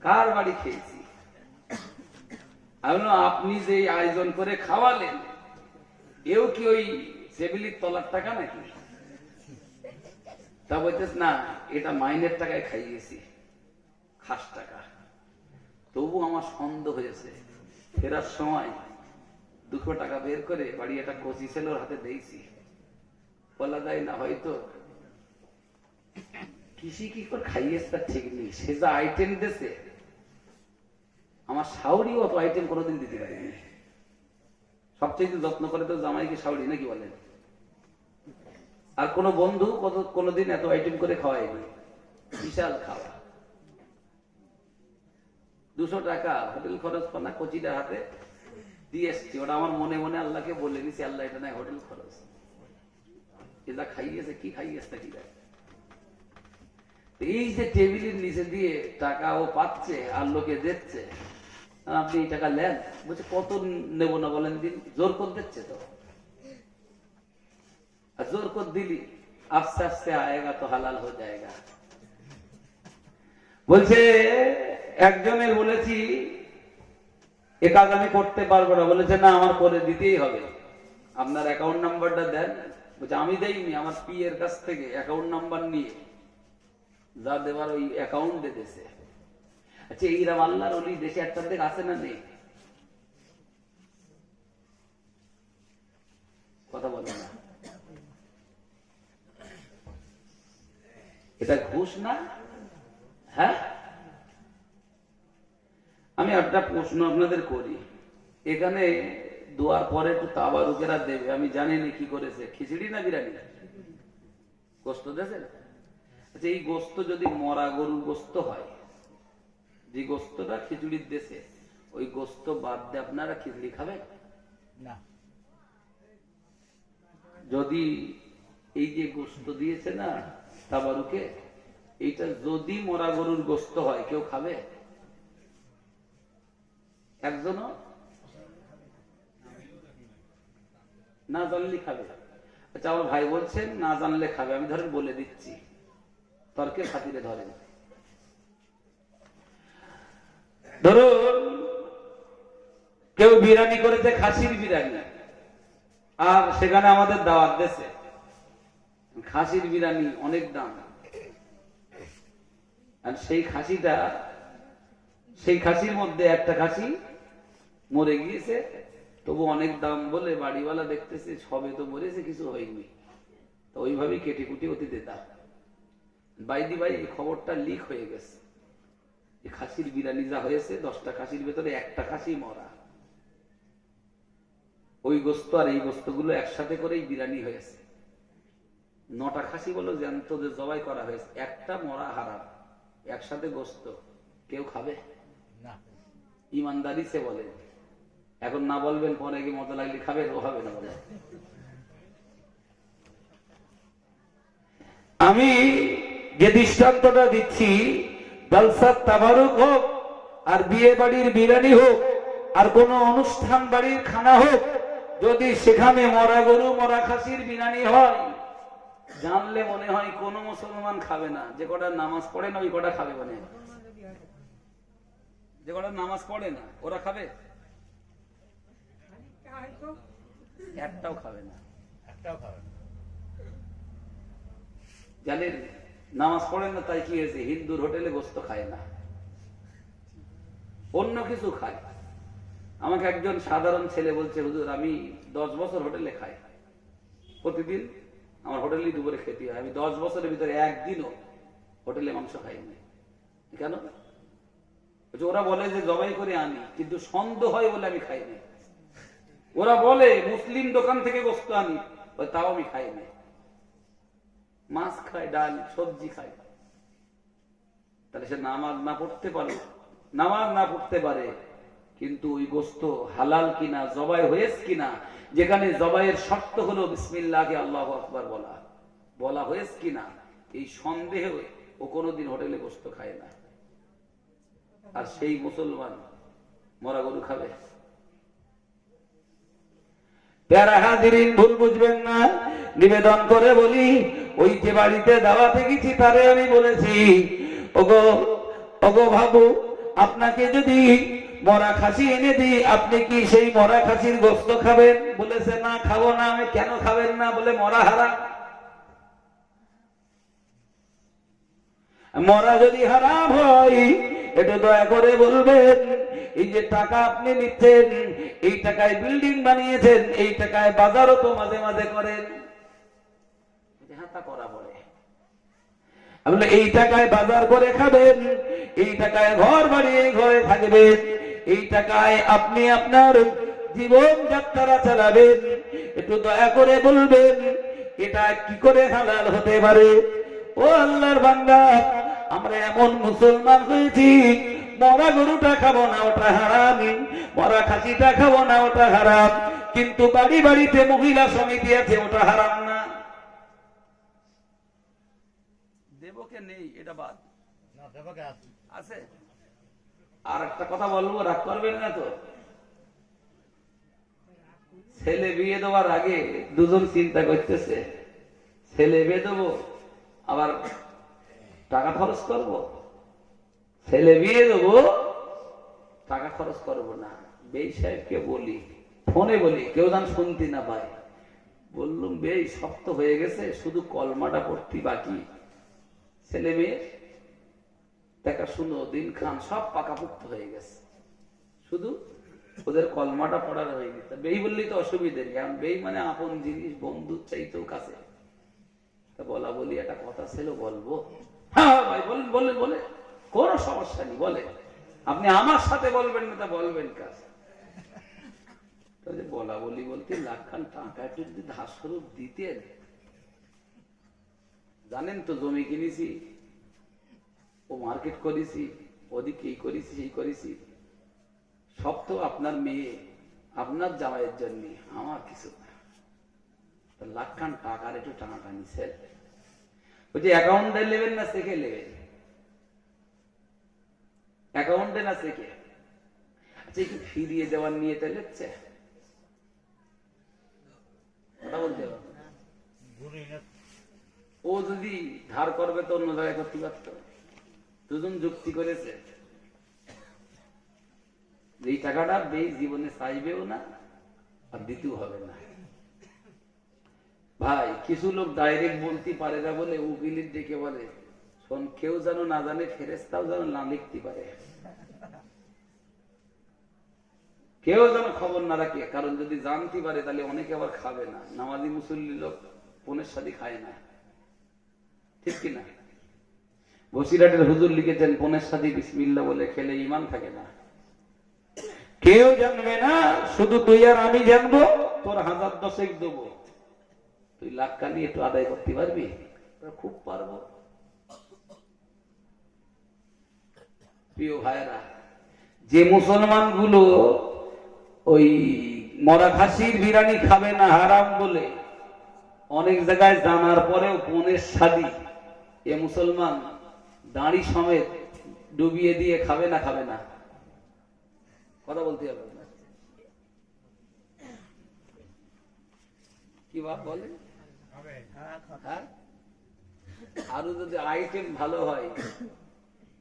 কার বাড়ি খেয়েছি। আপনি যে আয়োজন করে খাওয়ালেন, এও কি ওই টেবিলের তলার টাকা নাকি? তা বলতেছ না, এটা মাইনের টাকায় খাইয়েছি, খাস টাকা। তবু আমার সন্দেহ হয়েছে, ফেরার সময় 200 টাকা বের করে বাড়ি একটা কচি ছেলের হাতে দিয়েছি, বলা যায় না হয়তো কৃষি কি করে খাইয়েছে তার ঠিক নেই, সে যা আইটেম দিয়েছে, আমার শাওরিও অত আইটেম কোনোদিন দিতে পারিনি। সবচেয়ে যত্ন করে তো জামাইকে শাওরি নাকি বলেন? আর কোন বন্ধু কোনোদিন এত আইটেম করে খাওয়ায়নি, বিশাল খাওয়া। 200 টাকা হোটেল খরচ পানা কচিটার হাতে দিয়ে এসছি, ওটা আমার মনে মনে আল্লাহকে বলে দিছি, আল্লাহ এটা নাই হোটেল খরচ, এটা খাইয়েছে, কি খাইয়েছে কি দেয়। এই যে টেবিলের নিচে দিয়ে টাকা ও পাচ্ছে আর লোকে দিচ্ছে, আপনি এই টাকা নেন, বলছে কত নেব না বলেন দিন, জোর করে দিচ্ছে তো, আর জোর করে দিলি আস্তে আস্তে আয়েগা তো হালাল হয়ে যায়গা। বলছে একজনের বলেছি এ কাজ আমি করতে পারবো না, বলেছে না আমার করে দিতেই হবে, আপনার অ্যাকাউন্ট নাম্বারটা দেন। বলছে আমি দেইনি, আমার পি এর কাছ থেকে অ্যাকাউন্ট নাম্বার নিয়ে যা দেবার ওই অ্যাকাউন্ট দিতেছে। আচ্ছা এইরাম আল্লাহর ওলি দেশে একটা দিক আছে না নেই? কথা বলে না, এটা ঘুষ না? হ্যাঁ, আমি একটা প্রশ্ন আপনাদের করি, এখানে দোয়ার পরে একটু তাবারুকেরা দেবে, আমি জানি না কি করেছে, খিচুড়ি না বিরিয়ানি, গোস্ত দিয়েছে। আচ্ছা এই গোস্ত যদি মরা গরুর গোস্ত হয়, যে গোস্তটা খিচুড়ির দেশে, ওই গোস্ত বাদ দিয়ে আপনারা খিচুড়ি খাবেন না? যদি এই যে গোস্ত দিয়েছে না তাবারুকে, এইটা যদি মরা গরুর গোস্ত হয় কেউ খাবে? একজনও না জানলে খাবে। আচ্ছা আমার ভাই বলছেন না জানলে খাবে, আমি ধরেন বলে দিচ্ছি, তর্কের খাতিরে ধরেন। ধরুন কেউ বিরিয়ানি করেছে, খাসির বিরিয়ানি, আর সেখানে আমাদের দাওয়াত দেশে খাসির বিরিয়ানি অনেক দাম, আর সেই খাসির মধ্যে একটা খাসি মরে গিয়েছে, তবু অনেক দাম বলে বাড়িওয়ালা দেখতেছে সবে তো মরেছে, কিছু হয়নি, তো ওইভাবেই কেটে কুটে অতি দিতাম। বাইদি ভাই এই খবরটা লিক হয়ে গেছে, খাসির বিরিয়ানি যা হয়েছে 10টা খাসির ভেতরে একটা খাসি মরা। ওই গোস্ত আর এই গোস্তগুলো একসাথে করেই বিরিয়ানি হয়েছে। 9টা খাসি বলো জ্যান্ত যে জবাই করা হয়েছে, একটা মরা হারাম, একসাথে গোস্ত কেউ খাবে না? ইমানদারি সে বলে। এখন না বলবেন পরে কি মজা লাগলে খাবে, ও হবে না বলে। আমি যে দৃষ্টান্তটা দিচ্ছি, জালসার তাবারুক হোক আর বিয়ে বাড়ির বিরিয়ানি হোক আর কোন অনুষ্ঠান বাড়ির খানা হোক, যদি সেখানে মরা গরু মরা খাসির বিরিয়ানি হয়, জানলে মনে হয় কোন মুসলমান খাবে না। যে কটা নামাজ পড়ে না ওই কটা খাবে, মানে যে কটা নামাজ পড়ে না ওরা খাবে, একটাও খাবে না। জানেন নামাজ পড়েন না তাই কি হয়েছে, হিন্দুর হোটেলে গোস্ত খায় না, অন্য কিছু খায়। আমাকে একজন সাধারণ ছেলে বলছে, হুজুর আমি 10 বছর হোটেলে খাই, প্রতিদিন আমার হোটেলেই দুপুরে খেতে হয়, আমি 10 বছরের ভিতরে একদিনও হোটেলে মাংস খাইনি। কেন? ওরা বলে যে জবাই করে আনি, কিন্তু সন্দেহ হয় বলে আমি খাইনি। ওরা বলে মুসলিম দোকান থেকে গোস্ত আনি, তাও আমি খাইনি। মাছ খায়, ডাল সবজি খায়। তাহলে সে নামাজ না পড়তে পারে, নামাজ না পড়তে পারে, কিন্তু ওই গোস্ত হালাল কিনা, জবাই হয়েছে কিনা, যেখানে জবাইয়ের শর্ত হলো বিসমিল্লাহি আল্লাহু আকবার বলা, বলা হয়েছে কিনা, এই সন্দেহে ও কোনোদিন হোটেলে গোস্ত খায় না। আর সেই মুসলমান মরা গরু খাবে? প্যারা হাজিরিন, ভুল বুঝবেন না, নিবেদন করে বলি, ওই যে বাড়িতে দাওয়াতে গেছি তারে আমি বলেছি, ওগো ওগো ভাবু, আপনাকে যদি মরা খাসি এনে দিই, আপনি কি সেই মরা খাসির গোস্ত খাবেন? বলেছে না, খাবো না। আমি কেন খাবেন না? বলে মরা হারাম। মরা যদি হারাম হয়, এটা দয়া করে বলবেন, এই যে টাকা আপনি নিচ্ছেন, এই টাকায় বিল্ডিং বানিয়েছেন, এই টাকায় বাজারও তো মাঝে মাঝে করেন, হাতা করা পড়ে, এই টাকায় বাজার করে খাবেন, এই টাকায় ঘর বাড়িয়ে ঘরে থাকবেন, এই টাকায় আপনি আপনার জীবন যাত্রা চালাবেন, একটু দয়া করে বলবেন এটা কি করে হালাল হতে পারে? ও আল্লাহর বান্দা, আমরা এমন মুসলমান হয়েছি, মরা গরুটা খাবো না ওটা হারাম, মরা খাসিটা খাবো না ওটা হারাম, কিন্তু বাড়ি বাড়িতে মহিলা সমিতি আছে, ওটা হারাম না। দেবকে নেই, এটা বাদ আছে। আর একটা কথা বলবো, রাগ করবেন না তো? ছেলে বিয়ে দেওয়ার আগে দুজন চিন্তা করতেছে, ছেলে বিয়ে দেবো আবার টাকা খরচ করব, ছেলে বিয়ে দেবো টাকা খরচ করব না। বেই সাহেবকে বলি, ফোনে বলি, কেউ যেন শুনতে না পায়, বললুম বেই শক্ত হয়ে গেছে, শুধু কলমাটা পড়তে বাকি, ছেলে মেয়ে দেখা শুনো দিন খান সব পাকাপুক্ত হয়ে গেছে, শুধু ওদের কলমাটা পড়ার হয়ে গেছে। বেই বললি তো অসুবিধে নেই, কারণ বেই মানে আপন জিনিস, বন্ধুর চাইতেও কাছে। তা বলা বলি একটা কথা ছিল, বলবো? হ্যাঁ ভাই বলেন, বলে বলে কোনো সমস্যা নেই, বলে। আপনি আমার সাথে বলবেন না, তা বলবেন কাজ। তাহলে বলা বলি বলতে লাখখান টাকা একটু যদি ধার স্বরূপ দিতেন। জানেন তো জমি কিনেছি, ও মার্কেট করেছি, ওদিকে এই করেছি সেই করেছি, সব তো আপনার মেয়ে আপনার জামাইয়ের জন্য, আমার কিছু না। লাখখান টাকার একটু টানাটানি স্যার, ওই যে অ্যাকাউন্টে নেবেন না চেকে নেবেন? অ্যাকাউন্টে না চেকে? আচ্ছা একটু ফিরিয়ে দেওয়ার নিয়ে তাহলে কথা বলতে হবে। ও যদি ধার করবে তো অন্য জায়গায় করতে পারত। দুজন যুক্তি করেছে, এই টাকাটা বেশ জীবনে চাইবেও না আর দিতেও হবে না। ভাই কিছু লোক ডাইরেক্ট বলতে পারে না বলে উকিলের ডেকে বলে, শোন কেউ যেন না জানে, ফেরেশতাও যেন না লিখতে পারে, কেউ যেন খবর না রাখে, কারণ যদি জানতে পারে তাহলে অনেকে আবার খাবে না। নামাজি মুসল্লি লোক বোনের সাথে খায় না, ঠিক কিনা? বসিরহাটের হুজুর লিখেছেন পনের সাথে বিসমিল্লাহ বলে খেলে ঈমান থাকে না। কেউ জানবে না, শুধু তুই আর আমি জানবো। তোর 1010 দেবো, তুই লাখ কালি একটু আদায় করতে পারবি? খুব পারবো। প্রিয় ভাইরা, যে মুসলমান গুলো ওই মরা খাসির বিরিয়ানি খাবে না হারাম বলে অনেক জায়গায় জানার পরেও পনের শাদি, এ মুসলমান দাড়ি সমেত ডুবিয়ে দিয়ে খাবে না? খাবে না? কথা বলতে হবে না। কি বাপ বলে? হ্যাঁ, আরো যদি আইটেম ভালো হয়,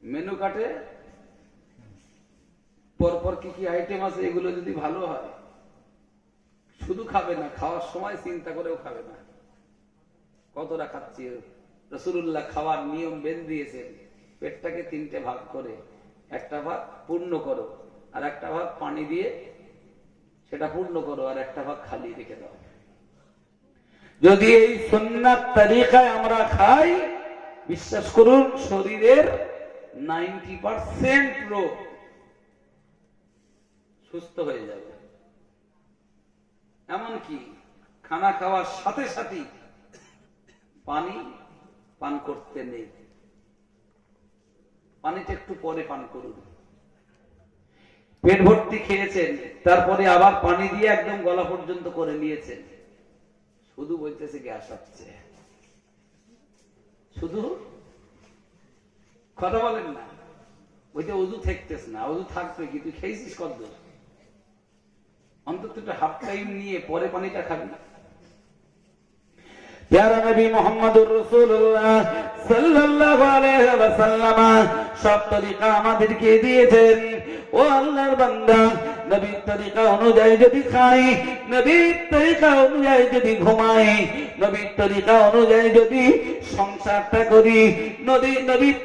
মেনু কাটে পরপর কি কি আইটেম আছে, এগুলো যদি ভালো হয়, শুধু খাবে না, খাওয়ার সময় চিন্তা করেও খাবে না কতটা খাচ্ছি। রাসূলুল্লাহ খাওয়ার নিয়ম বেঁধে দিয়েছেন, পেটটাকে 3টে ভাগ করে, একটা ভাগ পূর্ণ করো, আর একটা ভাগ পানি দিয়ে সেটা পূর্ণ করো, আর একটা ভাগ খালি রেখে দাও। যদি এই সুন্নাত তরিকায় আমরা খাই, বিশ্বাস করুন শরীরের 90% রোগ সুস্থ হয়ে যাবে। এমনকি খানা খাওয়ার সাথে সাথে পানি পান করতে নেই, পানিটা একটু পরে পান করুন। পেট ভর্তি খেয়েছেন, তারপরে আবার পানি দিয়ে একদম গলা পর্যন্ত করে নিয়েছেন, শুধু বলতেছে গ্যাস হচ্ছে, শুধু কথা বলেন না। ওইটা ওযু থাকতেছ না, ওযু থাকবে কি? তুই খেয়েছিস কত? অন্তত একটু হাফ টাইম নিয়ে পরে পানিটা খাবি। প্যারা নবী মুহাম্মদুর রাসূলুল্লাহ সাল্লাল্লাহু আলাইহি ওয়াসাল্লাম সব তরিকা আমাদেরকে দিয়েছেন। ও আল্লাহর বান্দা, নবীর তরিকা অনুযায়ী যদি খাই, নবীর তরিকা অনুযায়ী যদি ঘুমাই, নবীর তরিকা অনুযায়ী যদি সংসারটা করি, নবীর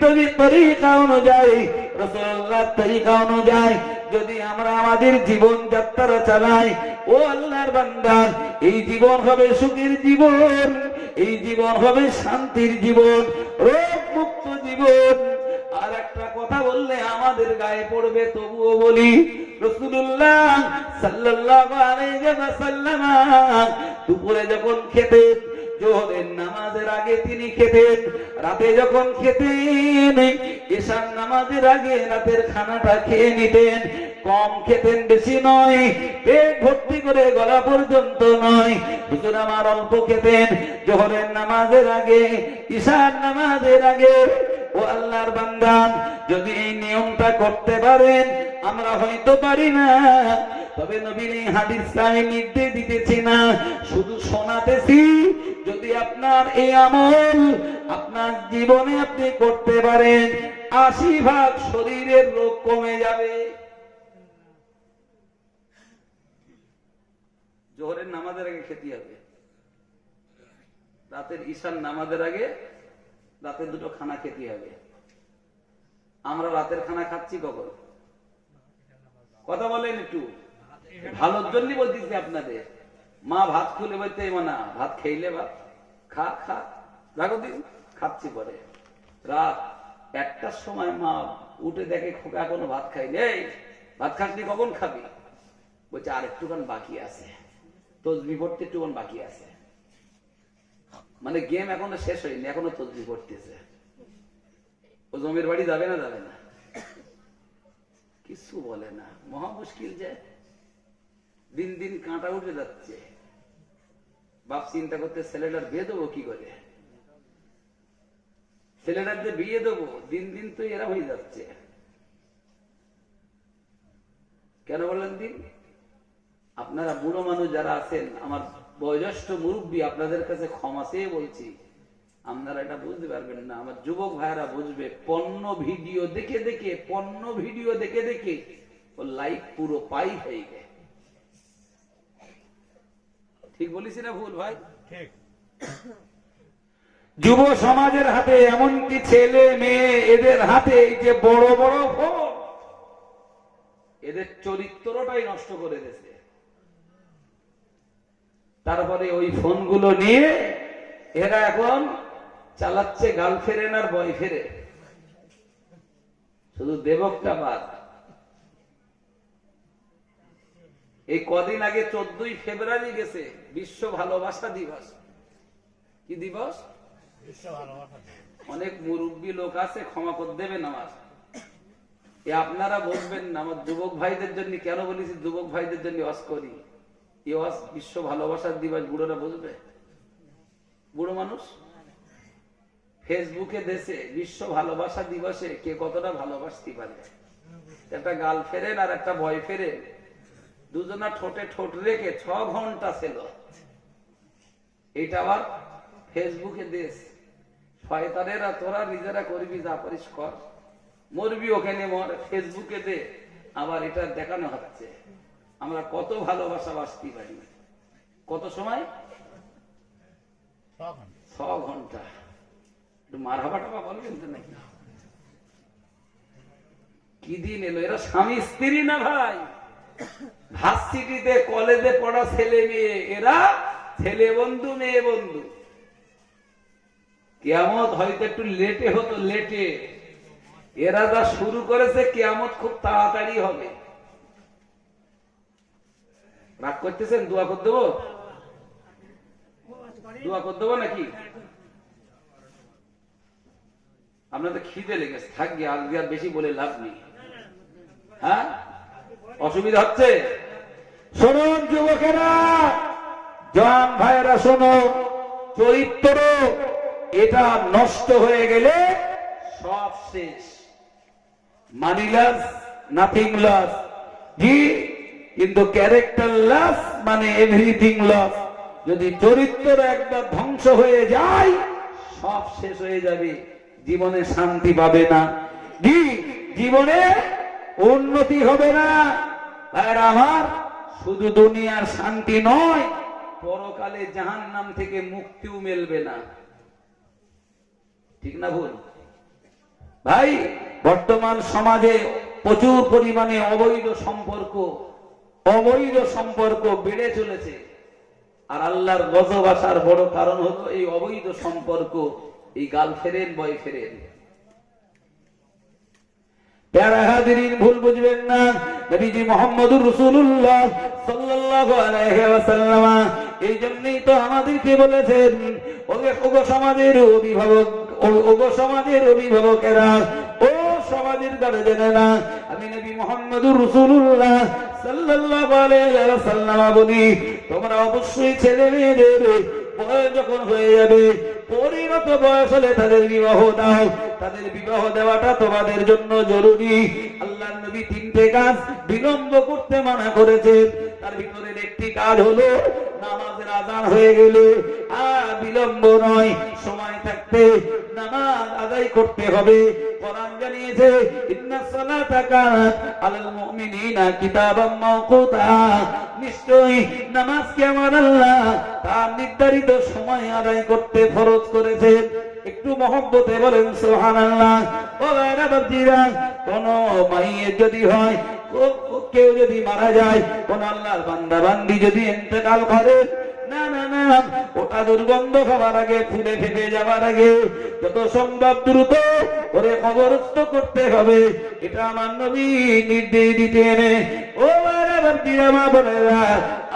তরিকা অনুযায়ী, রাসূলুল্লাহর তরিকা অনুযায়ী যদি আমরা আমাদের জীবন যাত্রা চালাই, ও আল্লাহর বান্দা, এই জীবন হবে সুখের জীবন, এই জীবন হবে শান্তির জীবন, রোগ মুক্ত জীবন। আর একটা কথা বললে আমাদের গায়ে পড়বে, তবুও বলি, রাসূলুল্লাহ সাল্লাল্লাহু আলাইহি ওয়াসাল্লাম দুপুরে যখন খেতেন, জোহরের নামাজের আগে তিনি খেতেন, রাতে যখন খেতেন, ঈশার নামাজের আগে রাতের খানাটা খেয়ে নিতেন। কম খেতেন, বেশি নয়, পেট ভর্তি করে গলা পর্যন্ত নয়। হুজুর আমার অল্প খেতেন, জোহরের নামাজের আগে, ঈশার নামাজের আগে। ও আল্লাহর বান্দা, যদি এই নিয়মটা করতে পারেন, আমরা হয়তো পারি না, তবে নবীর এই হাদিসটা আমি নির্দেশ দিতেছি না, শুধু শোনাতেছি। যদি আপনার এই আমল আপনার জীবনে আপনি করতে পারেন, 80% শরীরের রোগ কমে যাবে। জোহরের নামাজের আগে খেতে হবে, রাতের ঈশার নামাজের আগে রাতের দুটো খানা খেতে হবে। আমরা রাতের খানা খাচ্ছি কখন? কথা বলেন একটু, ভালোর জন্য বলতেছি আপনাদের। মা ভাত খুলে বলতে না, ভাত খেইলে ভাত খা খা রাখো দিন, খাচ্ছি পরে। রাত 1টার সময় মা উঠে দেখে খোকা এখনো ভাত খাইনি। এই ভাত খাসনি, কখন খাবি? বলছে আর একটুখান বাকি আছে, তসবিহ পড়তে একটুখান বাকি আছে। মানে গেম এখনো শেষ হয়নি, এখনো তসবিহ পড়তেছে। ও জমির বাড়ি যাবে না? যাবে না, কিছু বলে না। মহা মুশকিল যে দিন দিন কাঁটা উঠে যাচ্ছে। বাপ চিন্তা করতে, ছেলেটার বিয়ে দেবো কি করে, ছেলেটার যে বিয়ে দেবো, দিন দিন তো এরা হয়ে যাচ্ছে। কেন বললেন দিন? আপনারা বুড়ো মানুষ যারা আছেন, আমার বয়োজ্যেষ্ঠ মুরব্বী, আপনাদের কাছে ক্ষমা চেয়ে বলছি, আপনারা এটা বুঝতে পারবেন না, আমার যুবক ভাইরা বুঝবে। পণ্য ভিডিও দেখে দেখে ও লাইফ পুরো পাই হয়ে গেছে। ঠিক বলিস না ভুল ভাই? ঠিক। যুব সমাজের হাতে, এমনকি ছেলে মেয়ে, এদের হাতে এই যে বড় বড় ফোন, এদের চরিত্রটাই নষ্ট করে দিয়েছে। তারপরে ওই ফোনগুলো নিয়ে এরা এখন চালাচ্ছে গার্লফ্রেন্ড আর বয়ফ্রেন্ড। শুধু দেবকটা বাদ। এই কদিন আগে 14ই ফেব্রুয়ারি গেছে বিশ্ব ভালোবাসা দিবস। কি দিবস? অনেক মুরব্বী লোক আছে, ক্ষমা করে দেবেন আমার, আপনারা বলবেন না। আমার যুবক ভাইদের জন্য কেন বলেছি, যুবক ভাইদের জন্য ওয়াজ করি। এই ওয়াজ বিশ্ব ভালোবাসার দিবস বুড়োরা বুঝবে? বুড়ো মানুষ ফেসবুকে দেশে বিশ্ব ভালোবাসা দিবসে কে কতটা ভালোবাসতে পারে। একটা গার্লফ্রেন্ড আর একটা বয়ফ্রেন্ড দুজনা ঠোঁটে ঠোঁট রেখে 6 ঘন্টা ছিল। এটা আবার ফেসবুকে দেশ। শয়তানেরা তোরা নিজেরা করবি, যা পারিস কর, মরবি ওখানে মর, ফেসবুকে দে। আবার এটা দেখানো হচ্ছে আমরা কত ভালোবাসা বাসতে পারি। কত সময়? 6 ঘন্টা। একটু মারহাবা টাবা বলবেন তো নাকি? কি দিন এলো? এরা স্বামী স্ত্রী না ভাই, ভার্সিটিতে কলেজে পড়া ছেলে মেয়ে, এরা ছেলে বন্ধু মেয়ে বন্ধু। কিয়ামত হয়তো একটু লেটে হতো, লেটে। এরা যা শুরু করেছে কিয়ামত খুব তাড়াতাড়ি হবে। রাগ করতেছেন? দোয়া করে দেবো? দোয়া করে দেবো নাকি? আপনাদের খিদে লেগেছে, থাকবে আজকে আর বেশি বলে লাভ নেই। হ্যাঁ, অসুবিধা হচ্ছে? শুনুন যুবকেরা, জওয়ান ভাইয়েরা শোনো, চরিত্র এটা নষ্ট হয়ে গেলে সব শেষ। Money loss, nothing loss. জি, কিন্তু ক্যারেক্টার লস মানে এভরিথিং লস। যদি চরিত্র একবার ধ্বংস হয়ে যায় সব শেষ হয়ে যাবে, জীবনে শান্তি পাবে না, জি জীবনে উন্নতি হবে না। আর আমার শুধু দুনিয়ার শান্তি নয়, পরকালে জাহান্নাম থেকে মুক্তিও মিলবে না। ঠিক না ভুল? ভাই, বর্তমান সমাজে প্রচুর পরিমাণে অবৈধ সম্পর্ক বেড়ে চলেছে। আর আল্লাহর গজব আসার বড় কারণ হলো এই অবৈধ সম্পর্ক, এই গার্লফ্রেন্ড বয়ফ্রেন্ড। প্যারা হাজিরিন, ভুল বুঝবেন না। নবীজি মুহাম্মদুর রাসূলুল্লাহ সাল্লাল্লাহু আলাইহি ওয়াসাল্লাম এই জন্যই তো আমাদেরকে বলেছেন, ওগো সমাজের অভিভাবক, ওগো সমাজের অভিভাবকেরা, ও সমাজের গার্জেনেরা, আমি নবী মুহাম্মদুর রাসূলুল্লাহ সাল্লাল্লাহু আলাইহি ওয়াসাল্লাম বলি, তোমরা অবশ্যই ছেলে মেয়েদের বয়স যখন হয়ে যাবে, পরিণত বয়স হলে তাদের বিবাহ দাও। তাদের বিবাহ দেওয়াটা তোমাদের জন্য জরুরি। আল্লাহর নবী 3টে কাজ বিলম্ব করতে মানা করেছেন। তার ভিতরে একটি কাজ হলো নামাজের আযান হয়ে গেলে আর বিলম্ব নয়, সময় থাকতে নামাজ আদায় করতে হবে। কোরআন জানিয়েছে, ইন্নাস সালাতা কানাত আলাল মুমিনিনা কিতাবাম মাওকুতা, নিশ্চয়ই নামাজকে আমার আল্লাহ তার নির্ধারিত সময় আদায় করতে ফরজ করেছেন। একটু মহব্বতে বলেন সুবহানাল্লাহ। ও ভাইরা বাপজিরা, কোন মাইয়ের যদি হয়, কেউ যদি মারা যায়, কোন আল্লাহর বান্দা বান্দি যদি ইন্তেকাল করে, না না না, ওটা দুর্গন্ধ খাবার আগে, ফুলে ফেটে যাবার আগে যত সম্ভব দ্রুত ওরে কবরস্থ করতে হবে। এটা আমার নবী নির্দেশ দিতেন। ও ভাইরা বাপজিরা, মা বোনেরা,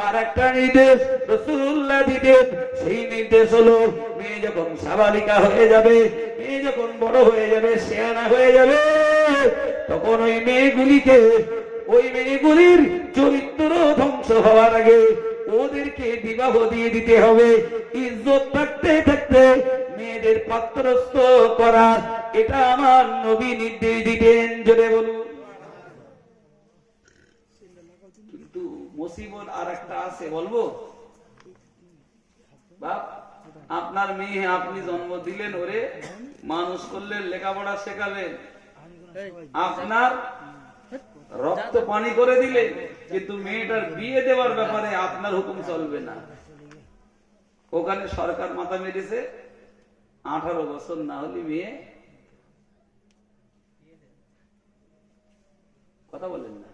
আর একটা নির্দেশ রাসূলুল্লাহ দিতেন। সেই নির্দেশ হলো, মেয়ে যখন সাবালিকা হয়ে যাবে, মেয়ে যখন বড় হয়ে যাবে, শেয়ানা হয়ে যাবে, তখন ওই মেয়েগুলির চরিত্র ধ্বংস হওয়ার আগে ওদেরকে বিবাহ দিয়ে দিতে হবে। ইজ্জত থাকতে থাকতে মেয়েদের পাত্রস্থ করা, এটা আমার নবী নির্দেশ দিতেন। জোরে বলুন। কিন্তু মুসিবত আর একটা আছে, বলবো? বাপ, আপনার মেয়ে আপনি জন্ম দিলেন, ওরে মানুষ করলেন, লেখাপড়া শেখালেন, আপনার রক্ত পানি করে দিলেন, কিন্তু মেয়েটার বিয়ে দেওয়ার ব্যাপারে আপনার হুকুম চলবে না। ওখানে সরকার মাথা মেরেছে, 18 বছর না হলে মেয়ে, কথা বলেন না।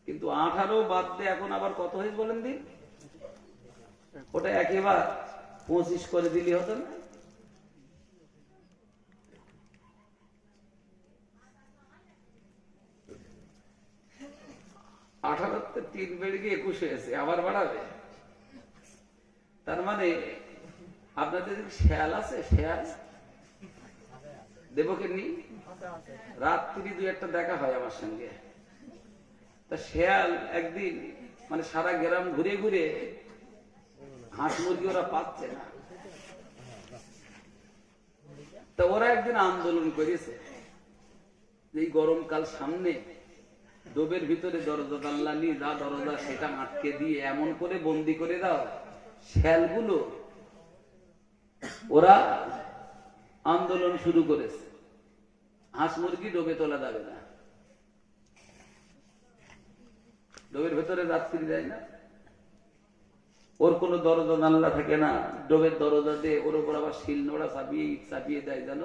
কিন্তু 18 বাদ দিয়ে এখন আবার কত হয়েছে বলেন দিন? ওটা একেবারে 25 করে দিলি হতো না? 3 বেড়ে গিয়ে 21 হয়েছে, আবার বাড়াবে। তার মানে আপনাদের শেয়াল আছে, শেয়াল দেবকে নি রাত্রি 2-1টা দেখা হয় আমার সঙ্গে। তা শেয়াল একদিন মানে সারা গ্রাম ঘুরে ঘুরে হাঁস মুরগি ওরা পাচ্ছে না, তা ওরা একদিন আন্দোলন করেছে এই গরমকাল সামনে, ডোবের ভিতরে দরজা জানলা যা দরজা সেটা আটকে দিয়ে এমন করে বন্দি করে দাও, শেয়ালগুলো ওরা আন্দোলন শুরু করেছে, হাঁস মুরগি ডোবে তোলা যাবে না, ডোবের ভেতরে রাত্রি যায় না, ওর কোনো দরজা জানলা থাকে না, ডোবের দরজা দিয়ে ওর উপর আবার শিল নোড়া চাপিয়ে দেয় যেন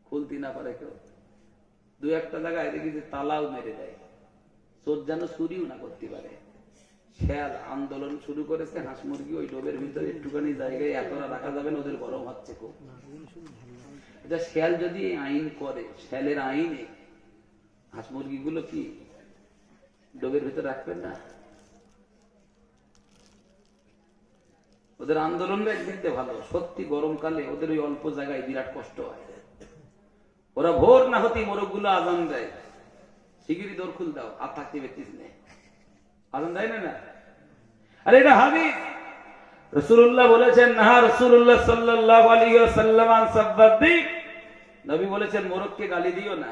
খুলতে না পারে কেউ। 2-1টা জায়গায় দেখি যে তালাও মেরে দেয়, চোর যেন চুরিও না করতে পারে। শেয়াল আন্দোলন শুরু করেছে, হাঁস মুরগি ওই ডোবের ভিতরে একটুখানি জায়গায় এতটা রাখা যাবে না, ওদের গরম হচ্ছে খুব। এটা শেয়াল যদি আইন করে, শেয়ালের আইনে হাঁস মুরগিগুলো কি ডোবের ভিতরে রাখবেন না? ওদের আন্দোলনটা একদিক দিয়ে ভালো, সত্যি গরমকালে ওদের ওই অল্প জায়গায় বিরাট কষ্ট হয়। ওরা ভোর না হতেই মোরগগুলো আজান দেয়, শিগগিরই দৌড় খুল দাও, আর থাকতে ব্যক্তিস নেই, আজান দেয় না। আর এটা হাদিস, রাসূলুল্লাহ বলেছেন, নাহা রাসূলুল্লাহ সাল্লাল্লাহু আলাইহি ওয়াসাল্লাম আন সাব্বাদি, নবী বলেছেন মোরগকে গালি দিও না।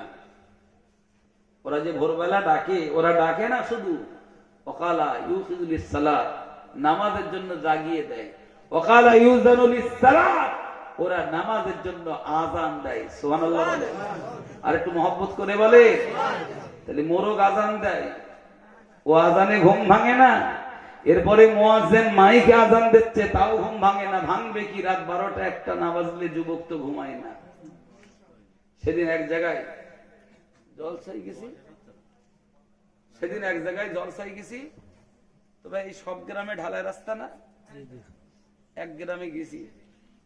ওরা যে ভোরবেলা ডাকে, ওরা ডাকে না শুধু, ওয়াকালা ইউফিযু লিস-সালাত, নামাজের জন্য জাগিয়ে দেয়, ওয়াকালা ইউযানু লিস-সালাত, ওরা নামাজের জন্য আযান দেয়। সুবহানাল্লাহ বলে, আর একটু মহব্বত করে বলে। তাহলে মোরগ আযান দেয়, ও আযানে ঘুম ভাঙে না, এরপরে মুয়াজ্জিন মাইকে আযান দিচ্ছে, তাও ঘুম ভাঙে না। ভাঙবে কি? রাত 12টা-1টা না বাজলে যুবক তো ঘুমায় না। সেদিন এক জায়গায় জলসাই গেছি, তবে এই সব গ্রামে ঢালাই রাস্তা না, এক গ্রামে গেছি,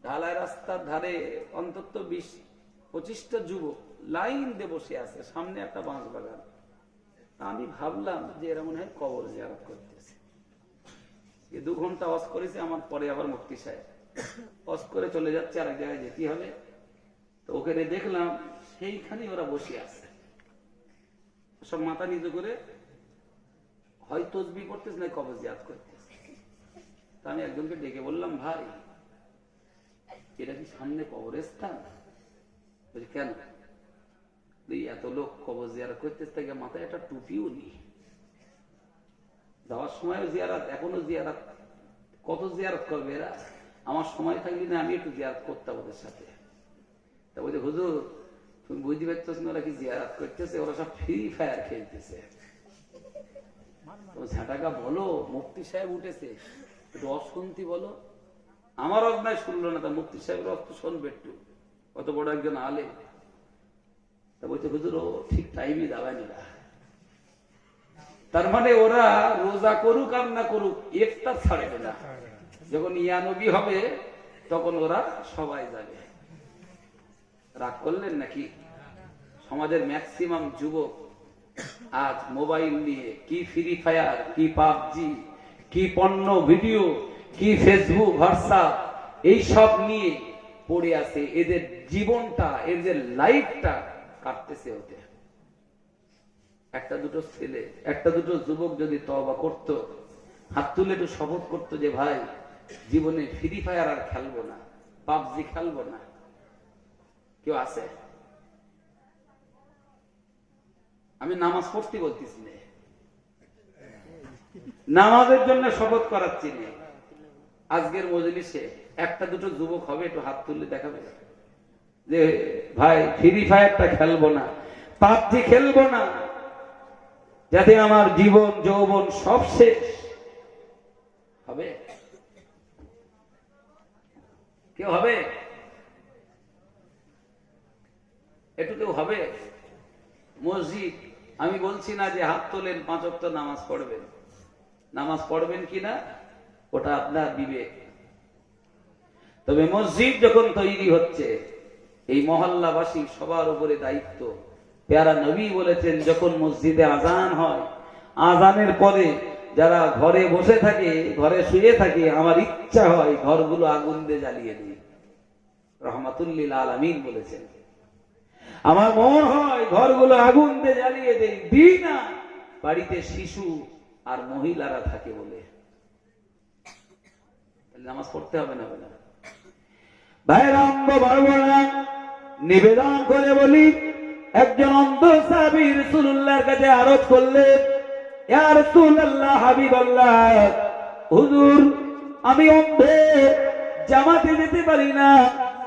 ঢালাই রাস্তার ধারে অন্তত 20-25টা যুবক লাইন দিয়ে বসে আছে, সামনে একটা বাঁশ বাগান। আমি ভাবলাম যে এরা মনে হয় কবর জিয়ারত করতেছে। 2 ঘন্টা ওয়াজ করেছে, আমার পরে আবার মুফতি সাহেব ওয়াজ করে চলে যাচ্ছে, আরেক জায়গায় যেতে হবে। তো ওখানে দেখলাম সেইখানে ওরা বসে আছে, সব মাথা নিচু করে হয় তসবিহ করতেছে না কবর জিয়ারত করতেছে। তা আমি একজনকে ডেকে বললাম, ভাই এটা কি সামনে কবরস্থান? বলছি কেন? এত লোক কবর জিয়ারত করতেছে, তাকে মাথায় একটা টুপিও নেই, যাওয়ার সময় জিয়ারত, এখনো জিয়ারত, কত জিয়ারত করবে এরা? আমার সময় থাকলে না আমি একটু জিয়ারত করতাম ওদের সাথে। তা বলছে, হুজুর তুমি বুঝতে পারতেছ না ওরা কি জিয়ারত করতেছে? ওরা সব ফ্রি ফায়ার খেলতেছে। ঝাঁটাকা বলো, মুফতি সাহেব উঠেছে, একটু অশুনতি বলো। আমার অন্যায় শুনলো না, তা মুফতি সাহেবের অর্থ শুনবে একটু, কত বড় একজন আলে। তা বলছে, হুজুর ও ঠিক টাইমে দাঁড়ায়নি না। তার মানে ওরা রোজা করুক আর না করুক, ইফতার ছাড়বে না। যখন ইয়ানবী হবে তখন ওরা সবাই যাবে। রাগ করলেন নাকি? সমাজের ম্যাক্সিমাম যুবক আজ মোবাইল নিয়ে কি ফ্রি ফায়ার, কি পাবজি, কি পণ্য ভিডিও, কি ফেসবুক, হোয়াটসঅ্যাপ, এই সব নিয়ে পড়ে আছে। এদের জীবনটা, এদের লাইফটা কাটতেছে ওতে। একটা দুটো ছেলে, একটা দুটো যুবক যদি তওবা করত, হাত তুলে একটু শপথ করতো যে ভাই জীবনে ফ্রি ফায়ার আর খেলবো না, পাবজি খেলবো না, কেউ আছে? আমি নামাজ পড়তে বলতেছি না, নামাজের জন্য শপথ করাচ্ছি না। আজকের মজলিসে একটা দুটো যুবক হবে, একটু হাত তুললে দেখাবে যে ভাই ফ্রি ফায়ারটা খেলবো না, পাবজি খেলবো না, যাতে আমার জীবন যৌবন সব শেষ হবে। কেউ হবে? একটু কেউ হবে? মসজিদ, আমি বলছি না যে হাত তোলেন 5 ওয়াক্ত নামাজ পড়বেন, নামাজ পড়বেন কিনা ওটা আপনার বিবেক। তবে মসজিদ যখন তৈরি হচ্ছে, এই মহল্লাবাসী সবার উপরে দায়িত্ব। পেয়ারা নবী বলেছেন, যখন মসজিদে আজান হয় আজানের পরে যারা ঘরে বসে থাকে, ঘরে শুয়ে থাকে, আমার ইচ্ছা হয় ঘরগুলো আগুন দিয়ে জ্বালিয়ে দিই। রহমাতুল্লিল আলামিন বলেছেন, আমার মন হয় ঘরগুলো আগুন দিয়ে জ্বালিয়ে দেই, দিই না, বাড়িতে শিশু আর মহিলারা থাকে বলে। নামাজ পড়তে হবে না বলে ভাইরাম্ব বারবার নিবেদন করে বলি, একজন অন্ধ সাহাবী রাসূলুল্লাহর কাছে আরজ করলেন, ইয়া রাসূলুল্লাহ, হাবিবাল্লাহ, হুজুর আমি অন্ধ, জামাতে যেতে পারি না,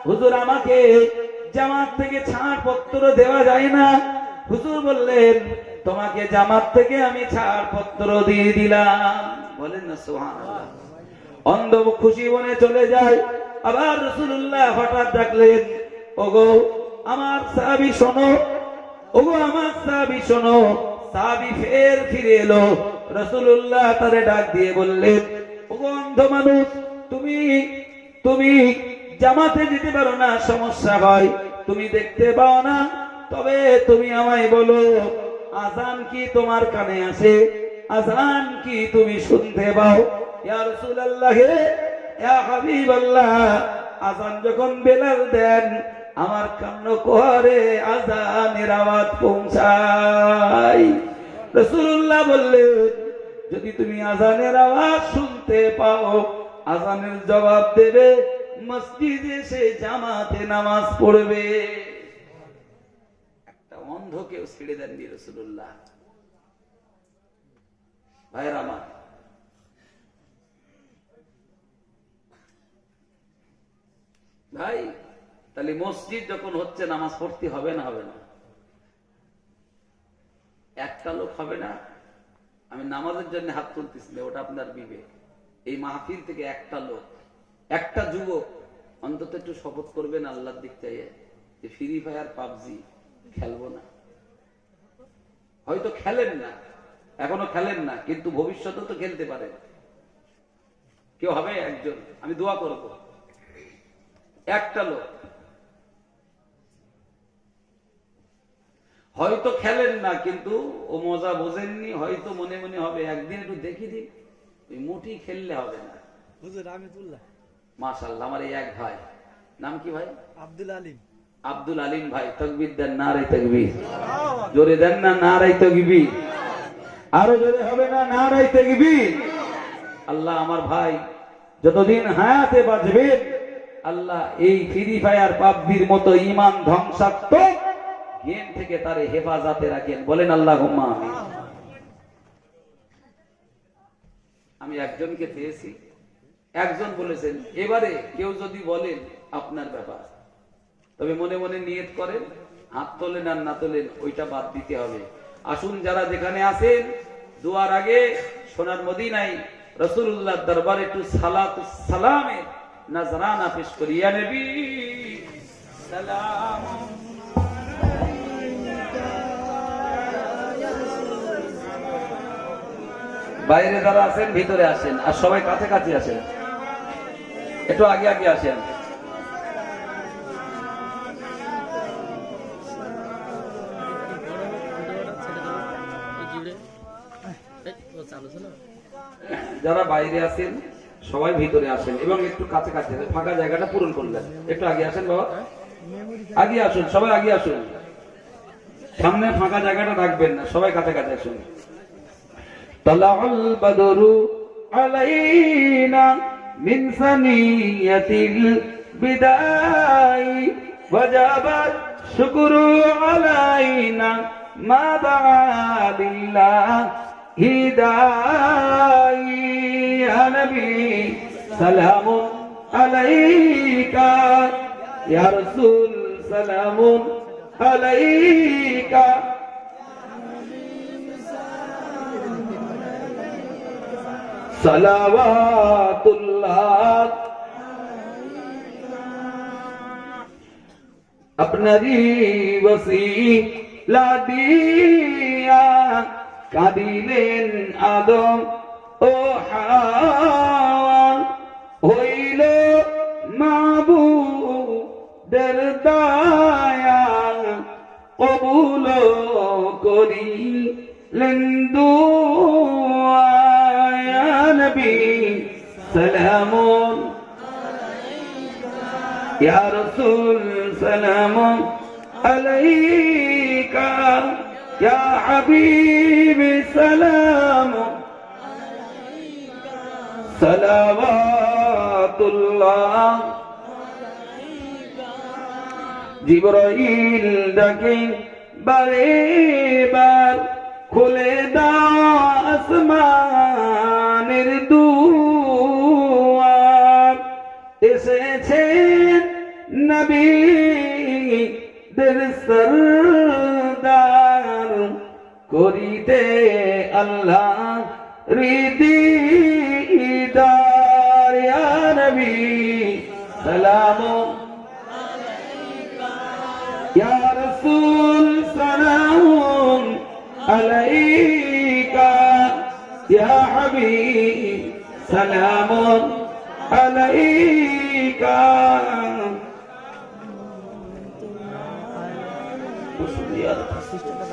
হুজুর আমাকে জামাত থেকে ছাড়পত্র দেওয়া যায় না। হুজুর বললেন, তোমাকে জামাত থেকে আমি ছাড়পত্র দিয়ে দিলাম। বলেন না সুবহানাল্লাহ। অন্ধ খুশি মনে চলে যায়। আবার রাসূলুল্লাহ হঠাৎ ডাকলেন, ওগো আমার সাহাবী শোনো, ওগো আমার সাহাবী শোনো। সাহাবী ফের ফিরে এলো। রাসূলুল্লাহ তারে ডাক দিয়ে বললেন, ওগো অন্ধ মানুষ, তুমি জামাতে যেতে পারো না, সমস্যা হয়, তুমি দেখতে পাও না, তবে তুমি আমায় বলো, আযান কি তোমার কানে আসে? আযান কি তুমি শুনতে পাও? ইয়া রাসূলুল্লাহ, ইয়া হাবিবাল্লাহ, আযান যখন বেলাল দেন আমার কান কোহরে আযানের আওয়াজ পৌঁছায়। রাসূলুল্লাহ বললেন, যদি তুমি আযানের আওয়াজ শুনতে পাও, আযানের জবাব দেবে, মসজিদে এসে জামাতে নামাজ পড়বে। একটা অন্ধকেও ছেড়ে দেননি রাসূলুল্লাহ। ভাইরা আমার, ভাই তাহলে মসজিদ যখন হচ্ছে নামাজ পড়তে হবে না? হবে না? একটা লোক হবে না, আমি নামাজের জন্য হাত তুলতেছি না, ওটা আপনার বিবেক। এই মাহফিল থেকে একটা লোক, একটা যুবক অন্তত একটু শপথ করবেন আল্লাহর দিক চাইয়ে যে ফ্রি ফায়ার পাবজি খেলবো না। হয়তো খেলেন না, এখনো খেলেন না, কিন্তু ভবিষ্যতে তো খেলতে পারেন। কেউ হবে একজন, আমি দোয়া করব, একটা লোক। হয়তো খেলেন না, কিন্তু ও মজা বোঝেননি, হয়তো মনে মনে হবে একদিন একটু দেখি দিন, ওই মুঠি খেললে হবে না। মাশাআল্লাহ, আমার এই এক ভাই, নাম কি ভাই? আব্দুল আলিম। আব্দুল আলিম ভাই, তাকবীর দেন, নারে তাকবীর, জোরে দেন না, নারে তাকবীর, আরো জোরে হবে না, নারে তাকবীর। আল্লাহ আমার ভাই যতদিন হায়াতে বাঁচবেন, আল্লাহ এই ফ্রি ফায়ার পাবজির মতো ঈমান ধ্বংসাত্মক গেম থেকে তারে হেফাজতে রাখেন। বলেন আল্লাহুম্মা আমিন। আমি একজনকে পেয়েছি, একজন বলেছেন, এবারে কেউ যদি বলেন আপনার ব্যাপার, তবে মনে মনে নিয়ত করেন, হাত তোলেন আর না তোলেন ওইটা বাদ দিতে হবে। আসুন যারা যেখানে আছেন, দুয়ার আগে সোনার মদিনায় রাসূলুল্লাহর দরবারে একটু সালাতুস সালামের নজরানা পেশ করি। ইয়া নবী সালাম। বাইরে যারা আছেন ভিতরে আসেন, আর সবাই কাছে কাছে আসেন, একটু আগে আগে আসেন। যারা বাইরে আছেন সবাই ভিতরে আসেন এবং একটু কাছে কাছে, ফাঁকা জায়গাটা পূরণ করলেন। একটু আগে আসেন বাবা, আগে আসুন, সবাই আগে আসুন, সামনে ফাঁকা জায়গাটা রাখবেন না, সবাই কাছে কাছে আসুন। তালাউল বদরু আলাইনা মিন সানিয়াতিল বিদাই ওয়াজাবাত শুকরু আলাইনা মা বা'লিল্লাহ হিদাই। ইয়া নবী সালামুন আলাইকা, ইয়া রাসূল সালামুন আলাইকা। সালাওয়াতুল্লাহ আপনারি ওসিলা দিয়া কাঁদিলেন আদম ও হাওয়া, হইল মাবুদের দয়া কবুল করিলেন দুআ। নবী সালাম ইয়া রাসূল সালাম আলাইকা ইয়া হাবিবি সালাম সালাওয়াতুল্লাহ জিবরাইল ডাকে বারে বার খুলে দাও আসমানের দুয়ার এসেছেন নবী দের সরদার করিতে আল্লাহ দিদার ইয়া নবী সালাম ইয়া রাসূল সালাম আলাইকা ইয়া হাবিব সালাম আলাইকা সিস্টেমটা